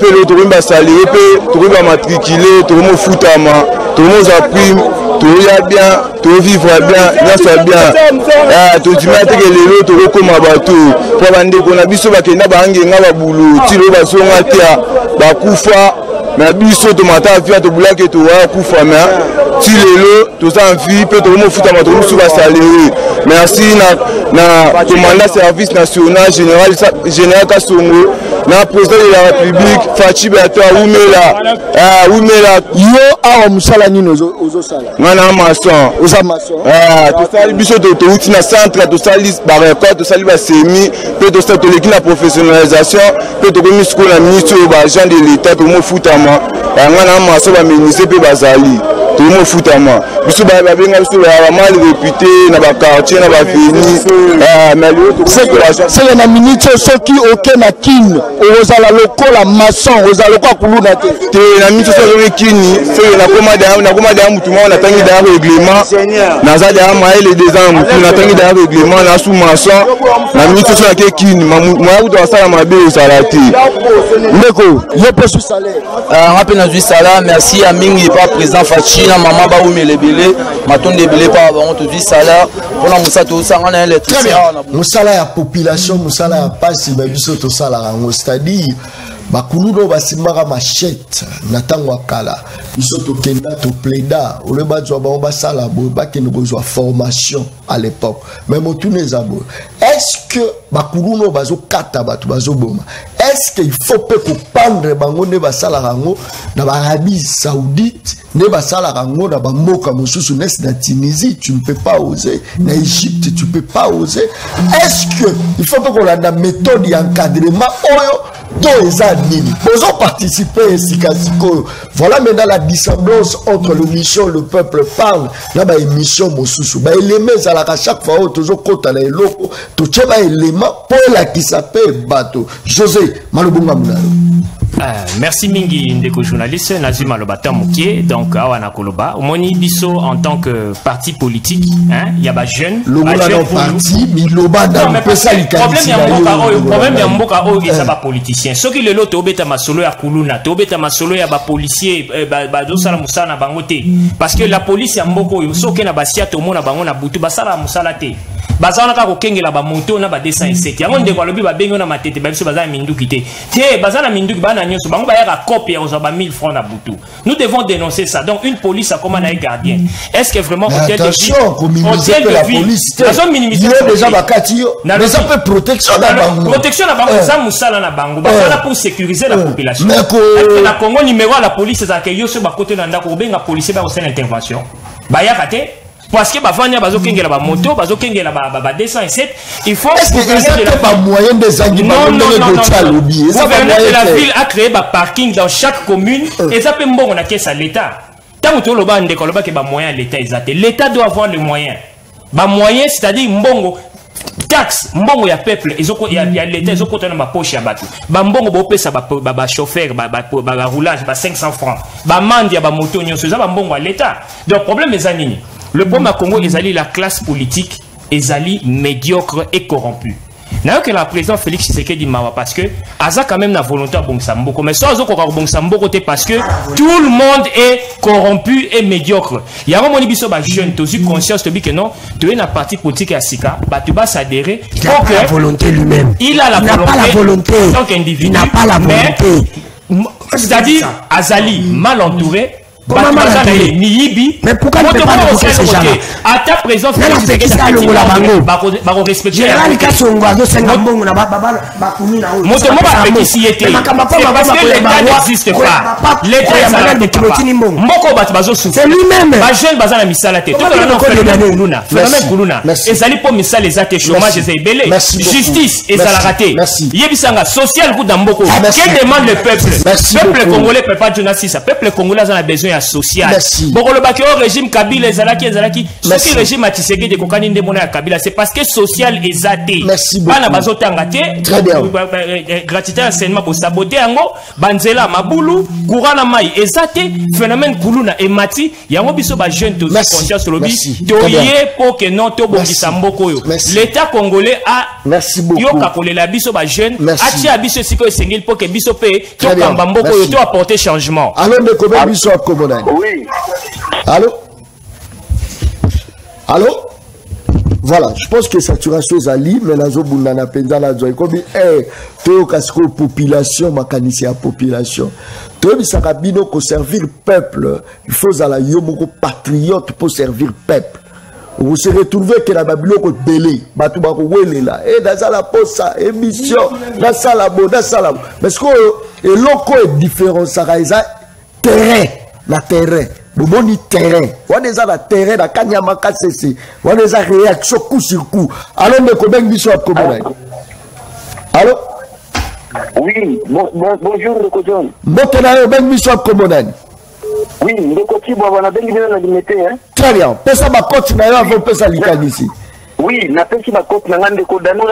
pe le torimba salé pe torimba matriculé tomo futama tomo za prime toya bien to vivre bien nyasa bien to dimate ke lelo to koma bato po bande ko na biso bakenda bange nga babulu tilo basonga tia bakufa mais biso to mata via to bulake to wa kufa mais si lelo to sa vie peut to mo futa mato musu ba salaire merci na commandant service national général Kasongo na président de la République Fachi Beato Umela yo awa musala nino ozo sala ngana maçon oza maçon to sali biso to uti na centre to sali ba record to sali ba semi peut to start to l'équipe professionnalisation peut to komi skola ministre ba agent de l'état to mo futama ngana maçon ba ministre pe bazali tout le monde fout à moi. Biso ba benga biso ba mal réputé na ba quartier na ba fini. Mais c'est la minute ceux qui aucun na kin ozala lokola maçon ozala lokola kuluna te na minute so kini c'est na commande mutu mo na tangi da règlement na za da ma ele des ans mutu na tangi da règlement na sous maçon na minute so ke kini mo ya to sala mabe osalati ndeko yo pe sous salaire rappel na salaire merci à mingi pas président Fachina maman ba umelebele matonde ebele pa ba on te dit salaire pour la musa to sanga na électricité musala ya population musala ya pasi ba biso to sala rango c'est-à-dire bakuluno basimaka machette na tango akala biso to kenda to plaida ole bazwa ba basala bo bakene kozwa formation à l'époque mais motune zabo est-ce que bakuluno bazo kata batu bazo boma est-ce qu'il faut pe ko pendre bango ne basala rango na Arabie Saoudite ne basala rango na bamoka mosusu nes na Tunisie tu ne peux pas oser na Égypte tu peux pas oser est-ce que il faut que on a la méthode d'encadrement oyo ils ont participé voilà maintenant la dissemblance entre le mission le peuple parle là bas émission mosusu bah élément à chaque fois toujours kota na eloko to tcheba élément pour la qui s'appelle bateau José malobunga munalo. Merci mingi ndeko journaliste Nazima Lobata Moukié donc awana koloba omoni biso en tant que parti politique hein il y a ba jeune parti miloba dans problème ya mboka oyo eza ba politicien soki lelo to obeta masolo ya kuluna to obeta masolo ya ba policier ba dosala musana bango te parce que la police ya mboka oyo soki na basia to mona bango na butu basala musala te bazana ka ko kengela ba moto na ba 207 yango ndeko alobi ba bengo na matete ba biso bazana minduki te bazana minduki bana nyoso bango ba ya copie ya oza ba 1000 francs na butu. Nous devons dénoncer ça. Donc une police a comment un gardien. Est-ce que vraiment hôtel de vie la police il y a déjà bakati mais ça peut protection na bango ça musala na bango ba pour sécuriser la population. La Congo numéro la police ça que yo so ba côté na ndako benga policier ba au sein d'intervention ba ya kate parce que bavania bazokengela ba moto bazokengela ba 207 il faut pas moyen des arguments de la ville a créé ba parking dans chaque commune et ça peut mbongo na caisse à l'état tant que loba ndeko loba ke ba moyen l'état exact l'état doit avoir les moyens ba moyen c'est-à-dire mbongo taxe mbongo ya peuple ezoko ya l'état ezoko tona ma poche ya batu ba mbongo bo pesa ba chauffeur ba roulage ba 500 francs ba mandi ya ba moto nyonso za ba mbongo à l'état donc problème est nini. Le problème à Congo est la classe politique est médiocre et corrompue. N'a que la président Félix Tshisekedi mawa parce que aza quand même na volonté bon samboko mais ça azoko bon samboko te parce que tout le monde est corrompu et médiocre. Il y a un moment biso ba jeune to suis conscience to bi que non to na parti politique à Sika ba tu vas s'adhérer pour que la volonté lui-même. Il a la volonté en tant qu'individu. Il n'a pas la volonté. C'est-à-dire Azali mal entouré. Mais pourquoi ne pas respecter ces gens-là? À ta présence, c'est lui-même. Justice et ça l'a raté. Social que demande le peuple? Peuple congolais peut pas dire ça. Peuple congolais a besoin social. Bon le baki au régime Kabila ezalaki ce que régime Tshisekedi de kokani nde mona ya Kabila c'est parce que social ezate. Bana bazotanga te. Très bien. Gratuité enseignement pour saboter yango banzela mabulu courant mai ezate phénomène kuluna emati yango biso ba jeune to conscience lobi toyé pour que non to bongisa mboko yo. L'état congolais a yoka kolela biso ba jeune ati biso siko esengeli pour que biso pe to kamba mboko yo to apporter changement. Alors de combien biso oui. Allô? Allô? Voilà, je pense que saturation est ali, mais la zone n'a pas de comme tout casque population, ma canisse à population. Tout ça cabino pour servir peuple. Il faut la yomoko patriote pour servir peuple. Vous se retrouvez que la Babylone est belée, Batouba Wele là, et dans la posa, émission, dans Salabo, dans Salabo. Parce que le loco est différent, ça a terrain. La terrain, le bon terrain. On est à la terrain, la Kanyamaka CC. On est à réaction coup sur coup. Allons de combien de bisous à Comonani? Allô? Oui, bonjour, le Cojon. Bonjour, ben bisous à Comonani. Oui, ndeko Tibwa bana bengi bina na limete hein. Très bien. Pesa ba cote na yo avant pesa likanisi. Oui, na pesi ba cote na ndeko dano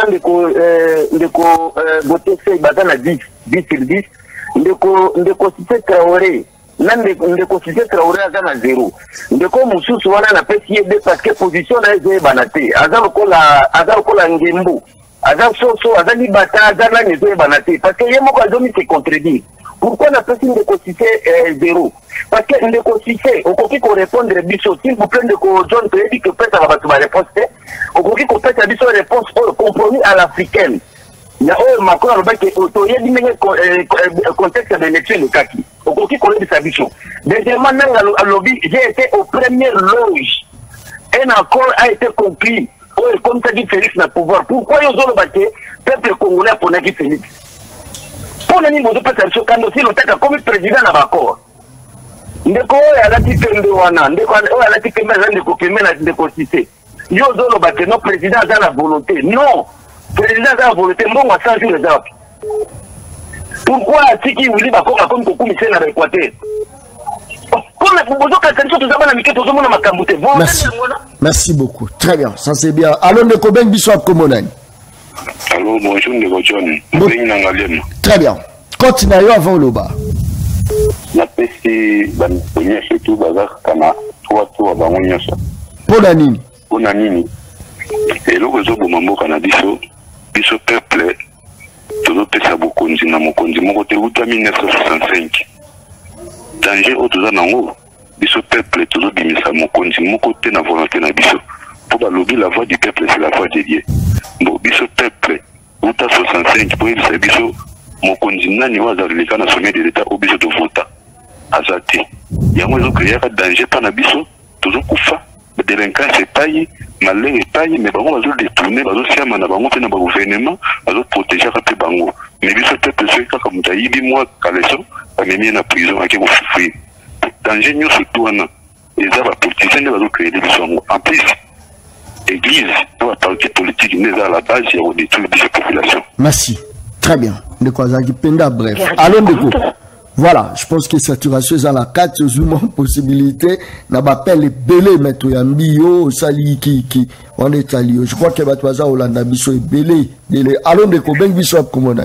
ndeko botese bazana 10 sur 10. Ndeko Cissé Traoré. Ndeko Cissé Traoré azana 0. Ndeko mususu wana na pesi yede parce que position na yede banate. Azalo kola ngembo. Azal soso azali bata azala nezo banate parce que yemo azomi se contredire. Pourquoi n'a pas de Cissé 0? Parce que Ndeko Cissé, au côté qu'on répondre biso, s'il vous plaît, Ndeko John te dit que peut ça va ma réponse, au côté qu'on peut ça biso réponse au compromis à l'africaine. Il y a un Macron à l'objet qui est autorisé du contexte de l'élection de Kaki. Au côté qu'on dit ça biso. Deuxièmement, à lobby, j'ai été aux premières loges. Un accord a été conclu. Comme ça dit Félix n'a pouvoir. Pourquoi ils ont le peuple congolais pour Nagui Félix? Pour le niveau de perception, quand aussi le comme président n'a pas accord. Ndeko ya lati kende wana, ndeko ya lati kende za ndeko keme na ndeko Cissé. Yo zolo bate no président a la volonté. Non, président a la volonté, mbongo a 100 jours les autres. Pourquoi Tiki Willy Bakoma comme Kokou Missé na Équateur? Merci beaucoup. Très bien, ça c'est bien. Allô, Ndeko Ben Biswap Komonani. Allô, bonjour, Ndeko John. Très bien. Continue avant le bas. La peste, surtout, bazar, kana, toi, bangonyosa. Ponanini. Ponanini. Et le réseau de Mambo Canadiso, biso peuple, tout le pesa Bokonzi, na Mokonzi, mon côté, 1965. Danger autour d'un angle, biso peuple, tout le bimisa, Mokonzi, mon côté, na volonté, na biso. Pour balobi, la voix du peuple, c'est la voix de Dieu. Bon, biso peuple, 1965, pour il c'est biso, Mokonzi, nani waza, les cas, na sommet de l'État, au biso de vota. Azati. Il y a moins créé un danger par Nabiso, toujours Koufa, délinquance est taillé, malheur est taillé, mais on va détourner, on va faire un gouvernement, on va protéger un peu Bango. Mais Biso peut-être se faire comme Taïbi, moi, Calesso, on m'a mis en prison, à qui vous souffrez. Danger, nous, surtout, les arbres politiciens, on va créer des leçons. En plus, l'église, dans la partie politique, n'est à la base, il y a détruire cette population. Merci. Très bien. De quoi ça qui penda, bref. Allons, Ndeko. Voilà, je pense que saturation dans la 4, c'est une possibilité. N'a pas les belé, mais tu as un bio, sali qui, on est allé. Je crois que Batwaza Olanda Bisso est belé. Allons de Koben Bisso comme on a.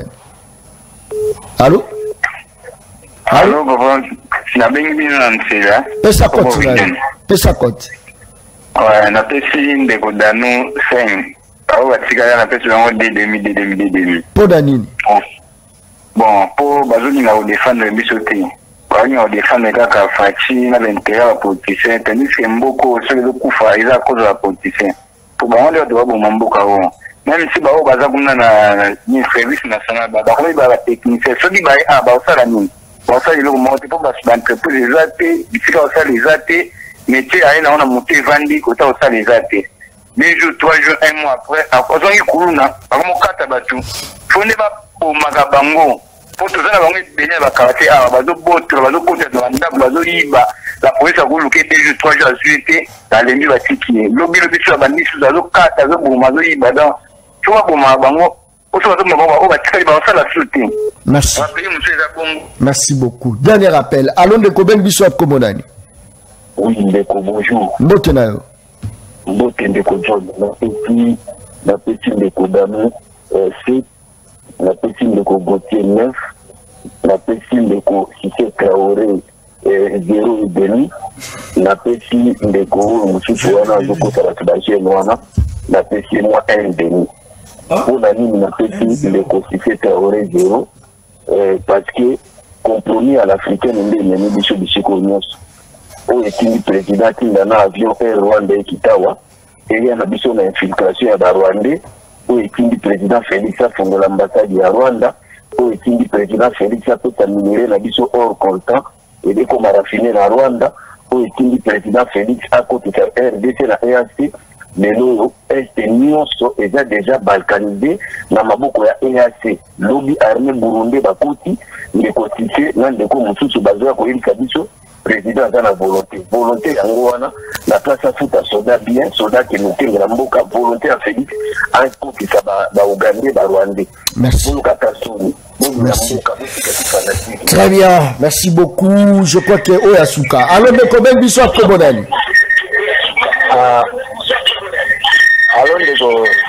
Allô? Allô, bon, na bengi bino na ntsela. Pesa kote, pesa kote. Ouais, na pesi ndeko dano 5. Aho batikala na pesi yango demi. Po danini. Bon, pour bazolinga odefendre biso te bazolinga odefendre kaka faci na l'intérêt ya politicien tandis que mboko soki ezokufa eza cause ya politicien po bango nde bato baboma mboka oyo même si bao baza kuna na service national bakomi batechnicien soki baye baosala nini baosala eloko moko te mpo baentreprise eza te bisika osala eza te métier aye nango na moto evandi kota osala eza te 2 jours 3 jours 1 mois après ozongi kuluna bakomokata bato fo nde omaka bango po tozana bango ebele bakarte awa bazobotola bazokotela bandako bazoyiba la police akoluka 2 jours 3 jours azwi te balembi batiki ye lobilobi so ya bandisusu azokata azoboma azoyiba donc so babomaka bango oso bazoboma bango oyo batikali baosala so te. Merci. Bapaye mosusu eza bongo. Merci beaucoup. Dernier appel. Allons Ndeko Ben Bisso Komonani. Oui, Ndeko, bonjour. Mbote na yo. Mbote Ndeko John. La petite Ndeko Dano, c'est la petite Ndeko Gauthier 9, la petite Ndeko Cissé Traoré 0,5, la petite Ndeko Moussou Wana Zoko Saratibachie Noana, la petite moi 1,5. Pour la ligne, la petite Ndeko Cissé Traoré 0, parce que compromis à l'Africaine, on est l'ennemi du Chikonios. Au étini président qui n'a avion Air Rwanda et Kitawa, et il y a une mission d'infiltration à Rwanda. Au étini président Félix a fondé l'ambassade à Rwanda. Au étini président Félix a peut améliorer la mission hors comptant et dès qu'on a raffiné à Rwanda. Au étini président Félix a côté de RDC la EAC. Mais nous, est déjà balkanisé dans ma boucle ya EAC. Lobby armé Burundi Bakouti, les constitués, l'un des communs sous Bazoua Koyil Kabiso. Président dans la volonté. Volonté en Rwanda, la place à foutre à soldat bien, soldat qui nous tient dans volonté à Félix, un coup qui s'est Ougandais, Rwandais. Merci. Merci. Très bien, merci beaucoup. Je crois que Oyasuka. Alors, de combien de bisous à Kobonani? Alors,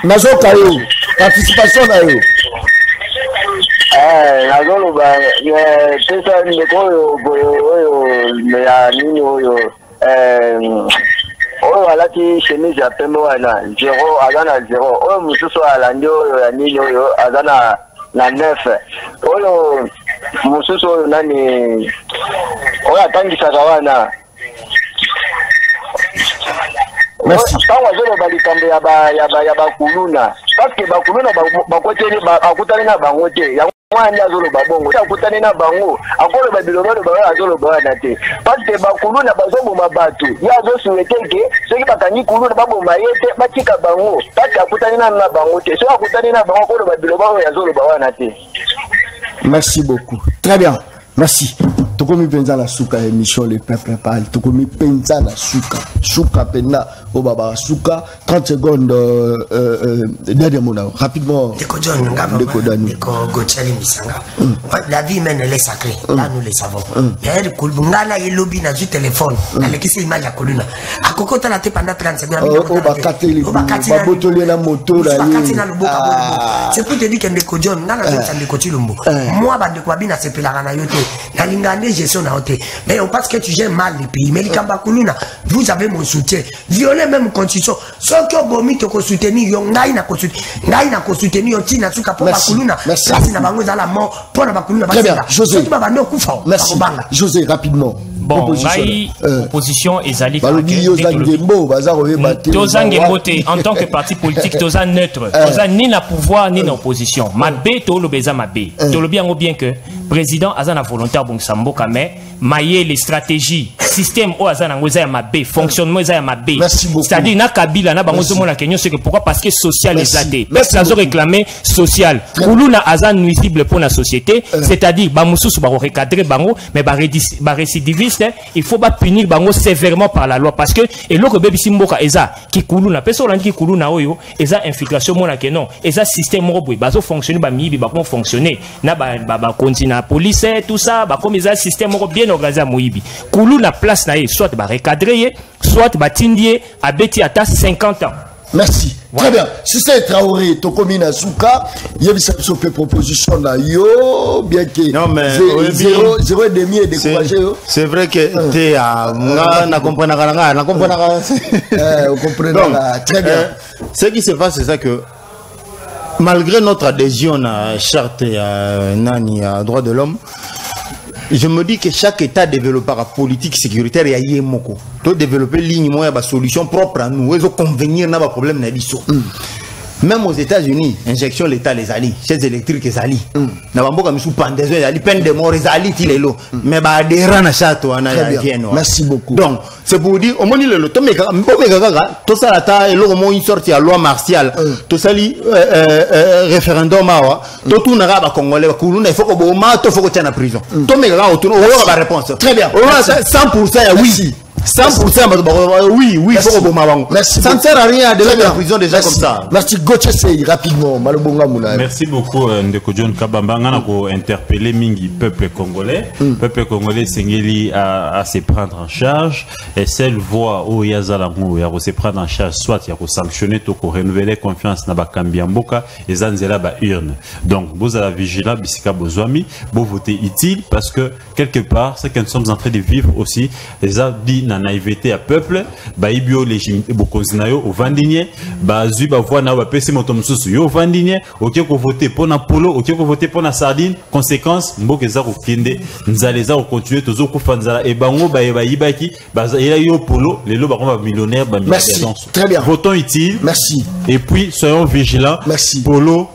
Nazo Kayo, participation à eux. Nazo, c'est ça, oyo alati chemise ya pembe wana 0 aza na 0 oyo mosusu alandi oyo ya nini oyo aza na 9 oyo mosusu oyo nani oyo atangisaka wana ntango azoloba likambo ya bakuluna parceke bakuluna bakutani na bango te mwani azoloba bongo akutani na bango akoloba bilobalo bayo azoloba wana te parce bakuluna bazoboma bato ya azosuete ke soki bakangi kuluna baboma ye te batika bango parce akutani na bango te soki akutani na bango akoloba bilobalo azoloba wana te. Merci beaucoup. Très bien. Merci. Tokomi penza na suka émission le peuple parle. Tokomi penza na suka pena au baba suka 30 secondes dernier mot rapidement. Deko John Deko Gochali Misanga. La vie humaine elle est sacrée. Là nous le savons. Mais le kulbungana il lobby na du téléphone. Ale kisi image ya koluna. Akokota na te pendant 30 secondes. O bakateli. Ba botoli na moto là. C'est pour te dire que Deko John ngana zo Deko Chilumbo. Moi ba Deko Abina se pelaka na yote. Na lingande gestion na hote. Mais on pense que tu gères mal les pays. Mais les Kambakuluna, vous avez mon soutien. Violer même constitution. Ce que bomi te soutenir, yon ngai na soutenir, yon tina suka pour Bakuluna. Merci. Là, c'est na bango za la mort pour na Bakuluna. Très bien, José. Merci. José, rapidement. Bon, opposition ezali en tant que parti politique toza neutre toza ni na pouvoir ni na opposition mabe to lobeza mabe to lobi yango bien que président aza na volontaire bon samboka mais maye les stratégies système o aza na ngoza ya mabe fonctionnement eza ya mabe c'est-à-dire na Kabila na bango zomo la Kenya c'est que pourquoi parce que social les até parce que azo réclamer social kuluna aza nuisible pour la société c'est-à-dire ba mususu ba recadrer bango mais ba récidiviste il faut pas punir bango sévèrement par la loi parce que et loko bebi simboka eza ki kuluna peso landi ki kuluna oyo eza infiltration mona ke non eza système moko boy bazo fonctionner ba mibi ba comment fonctionner na ba continue police tout ça ba comme eza système moko bien organisé moyibi kuluna place na ye soit ba recadrer soit ba tindie abeti ata 50 ans. Merci. Très bien. Si c'est Traoré, Tokomi Nasuka, il y a une proposition là, yo, bien que. Non, mais. 0,5 et découragé. C'est vrai que t'es à. On comprend. Très bien. Ce qui se passe, c'est ça que. Malgré notre adhésion à la charte Nani à droit de l'homme, je me dis que chaque État développera politique sécuritaire et aille moko. Tout développer ligne moyen ba solution propre à nous. Ils ont convenir na ba problème na biso. Même aux États-Unis, injection l'État les alliés, chaises électriques les alliés. Na bamboka misu pendaison les alliés, peine de mort les alliés tilelo. Mais ba adhérent na château na ya. Merci beaucoup. Donc, c'est pour dire au moins le to meka tout ça là et le moment une sortie à loi martiale. Tout ça li référendum awa, tout na ba congolais ba kuluna il faut que bo ma to faut que tu en prison. To meka autour on va réponse. Très bien. 100% oui. 100% oui, il faut que vous merci. Ça ne sert à rien de la prison déjà comme ça. Merci Gauthier, rapidement. Merci beaucoup Ndeko John Kabamba. On a interpellé Mingi, peuple congolais. Peuple congolais Sengeli à se prendre en charge. Et celle voix où il y a Zalamou, il y a se prendre en charge, soit il y a sanctionner, il y a renouveler confiance dans Bakambiamboka et Zanzela ba urne. Donc, vous avez vigilant, Bisika Bozwami, vous votez utile parce que quelque part, ce que nous sommes en train de vivre aussi, les a dit na naïveté à peuple ba ibio légitimité bokonzina yo au vandinier ba zui ba voix na ba pesi moto mususu yo vandinier OK ko voter pour na polo OK ko voter pour na sardine conséquence mboke za ko kende nzaleza ko continuer tozo ko fanzala e bango ba yibaki ba ila yo polo les lo ba ko ba millionnaire ba milliardaire. Très bien. Votons utile. Merci. Et puis soyons vigilants. Merci. Polo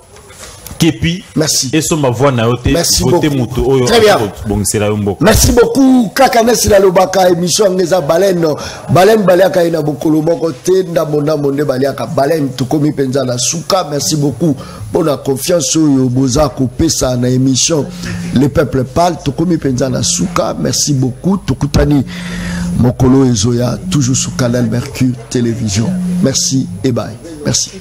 Kepi, merci. Et son ma voix naoté. Merci beaucoup. Très bien. Bon, c'est la merci beaucoup. Kakanes la lobaka émission ngeza baleine baliaka ina bokolo moko te ndamona monde baliaka baleine tukomi penza na suka. Merci beaucoup pour la confiance au boza ko pesa na émission Le Peuple Parle tukomi penza na suka. Merci beaucoup. Tukutani mokolo ezoya toujours sur Canal Mercure Télévision. Merci et bye. Merci.